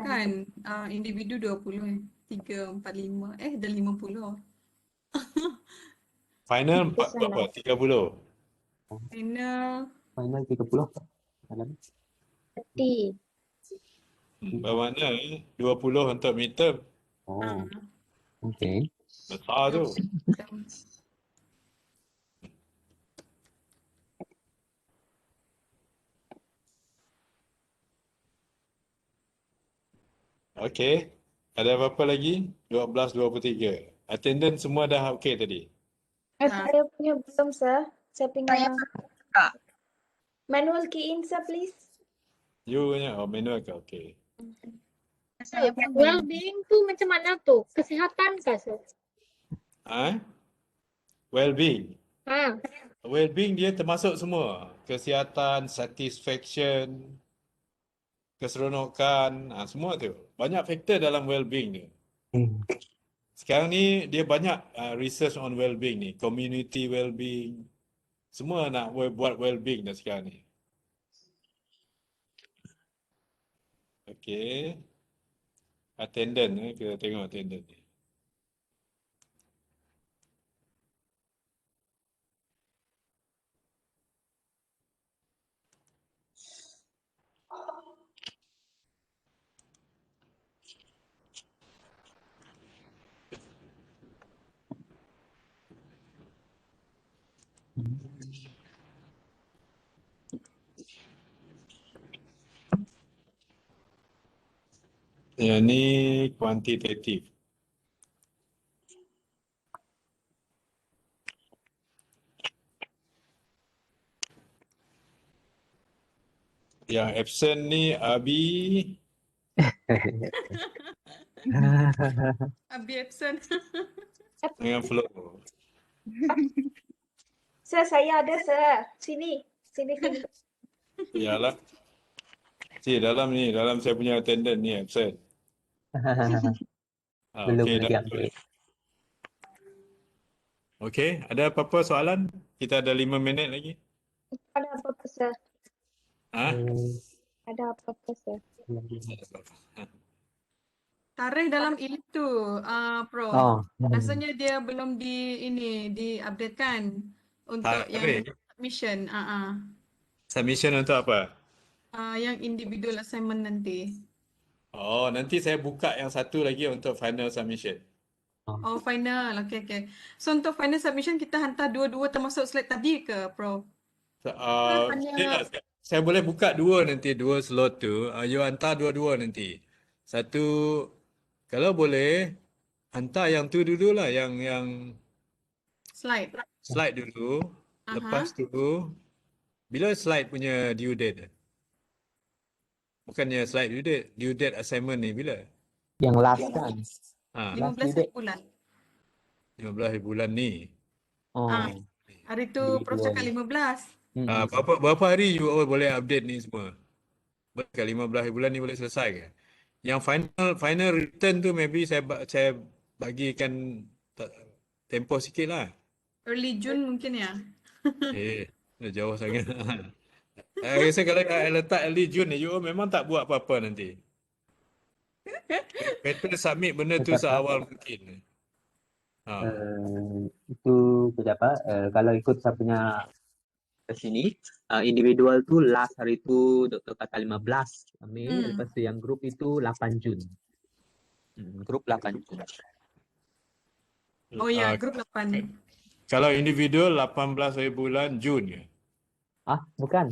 kan, individu 20, 3, 4, 5, dah 50. Final berapa? 30? Final 30. Bermakna 20 untuk midterm. Oh. Okay. Besar tu. Okey. Ada apa-apa lagi? 12:23. Attendance semua dah okey tadi? Saya punya belum, sir. Saya punya manual key in, sir, please. You punya manual ke? Okey. Well-being tu macam mana tu? Kesihatan kah, sir? Well-being. Ha. Well-being dia termasuk semua. Kesihatan, satisfaction, keseronokan, semua tu. Banyak faktor dalam well-being ni. Sekarang ni dia banyak research on well-being ni. Community well-being. Semua nak buat well-being dah sekarang ni. Okey. Attendance, kita tengok attendance ni. Yang ni kuantitatif. Yang absent ni Abi Abi absent. dengan Flo. Sir, saya ada, sir. Sini. Yalah. Dalam ni, dalam saya punya attendance ni absent. Belum Okey, lagi dah. update. Okey, ada apa-apa soalan? Kita ada 5 minit lagi. Ada apa-apa, sir? Ha? Ada apa-apa, sir? Tarikh dalam e-lib tu, Prof. Oh, Rasanya dia belum di-update kan untuk yang Tarikh. submission. Submission untuk apa? Yang individual assignment nanti. Oh, nanti saya buka yang satu lagi untuk final submission. Oh, final. Okay. So untuk final submission kita hantar dua-dua termasuk slide tadi ke, Prof? Okey lah, saya boleh buka dua nanti, dua slot tu. You hantar dua-dua nanti. Satu, kalau boleh, hantar yang tu dulu lah, yang Slide. slide dulu. Lepas tu, bila slide punya due date? Bukannya slide due date assignment ni bila? yang last kan? Ha, 15 hari bulan. 15 hari bulan ni. Oh, Hari tu Prof cakap 15. Berapa hari you all boleh update ni semua? Berapa 15 hari bulan ni boleh selesai ke? Yang final return tu maybe saya bagikan tempoh sikit lah. Early June mungkin ya. Dah jauh sangat. Saya rasa kalau letak early June ni, you all memang tak buat apa-apa nanti. Better submit benda tu seawal mungkin. itu apa? Kalau ikut saya punya ke sini, individual tu last hari tu doktor kata 15 Mei, lepas tu yang grup itu 8 Jun. Grup 8 Jun. Oh ya, grup 8. Kalau individual 18 hari bulan Jun ke? Bukan.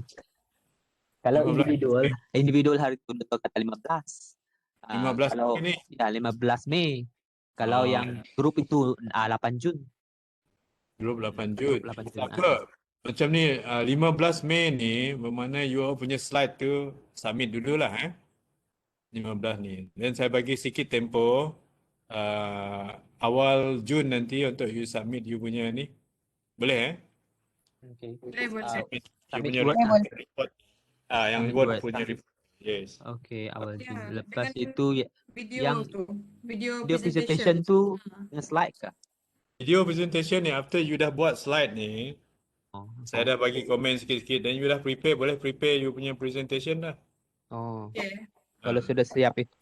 Kalau 15 individual hari tu doktor kata 15. 15 Kalau ini. ya 15 Mei. Kalau yang grup itu 8 Jun. Grup 8 Jun. Grup 8 Jun. Tak apa. Macam ni, 15 Mei ni, bermakna you all punya slide tu submit dululah 15 ni. Dan saya bagi sikit tempoh awal Jun nanti untuk you submit you punya ni. Boleh Okay. Submit you Submit punya Word. report. Yang Submit Word Word. punya report. Yes. Okay, awal Jun. Ya, Lepas dengan itu Video yang tu. Video video presentation tu punya slide ke? Video presentation ni after you dah buat slide ni, saya dah bagi komen sikit-sikit dan you dah prepare, boleh prepare you punya presentation dah. Okay. Kalau sudah siap itu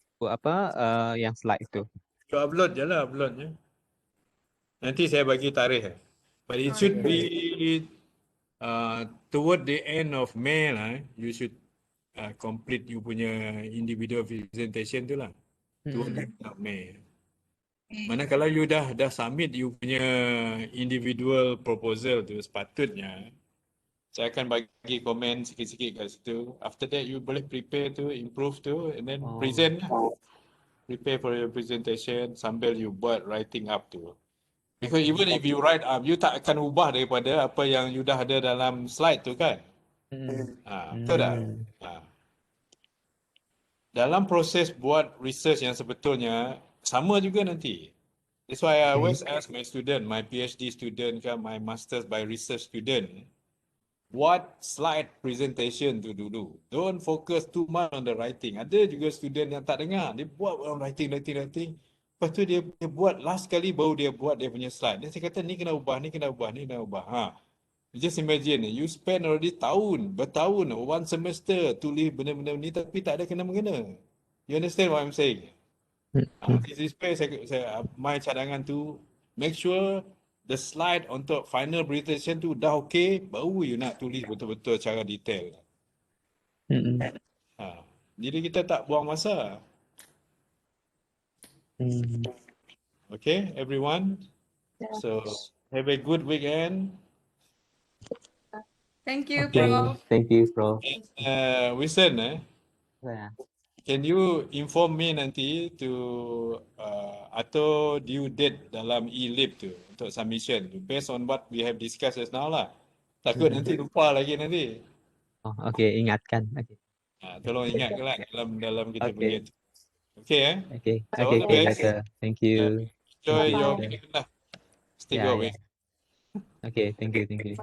yang slide itu. You upload je lah, uploadnya. Nanti saya bagi tarikh. But it should be toward the end of May lah. You should complete you punya individual presentation tu lah. Toward the end of May. Mana kalau you dah submit you punya individual proposal tu, sepatutnya saya akan bagi komen sikit-sikit kat situ. After that you boleh prepare tu, improve tu and then present lah. Prepare for your presentation sambil you buat writing up tu. Because even if you write up, you tak akan ubah daripada apa yang you dah ada dalam slide tu kan? Betul tak? Dalam proses buat research yang sebetulnya sama juga nanti. That's why I always ask my student, my PhD student ke, my masters by research student, what slide presentation tu dulu. Don't focus too much on the writing. Ada juga student yang tak dengar, dia buat writing. Lepas tu dia buat last kali baru dia buat dia punya slide. Dia kata ni kena ubah. Just imagine, you spend already bertahun, one semester tulis benda-benda ni tapi tak ada kena-mengena. You understand what I'm saying? This is where my cadangan tu, make sure the slide untuk final presentation tu dah okay, baru you nak tulis betul-betul secara detail. Jadi kita tak buang masa. Okay, everyone. So have a good weekend. Thank you, Okay, Prof. thank you, Prof. Wilson, can you inform me nanti to atau due date dalam e-lib tu untuk submission based on what we have discussed just now lah. Takut nanti lupa lagi nanti. Okay, ingatkan. Okay. Tolong ingat lah dalam kita punya. Okay, So, all the best. better. Thank you. Enjoy Thank you, your sir. weekend lah. Stay Yeah, good. yeah. Okay, thank you. Okay,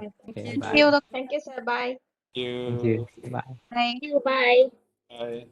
you. bye. Thank you, sir. Bye. Thank you. Bye. Thank you. Bye. Bye.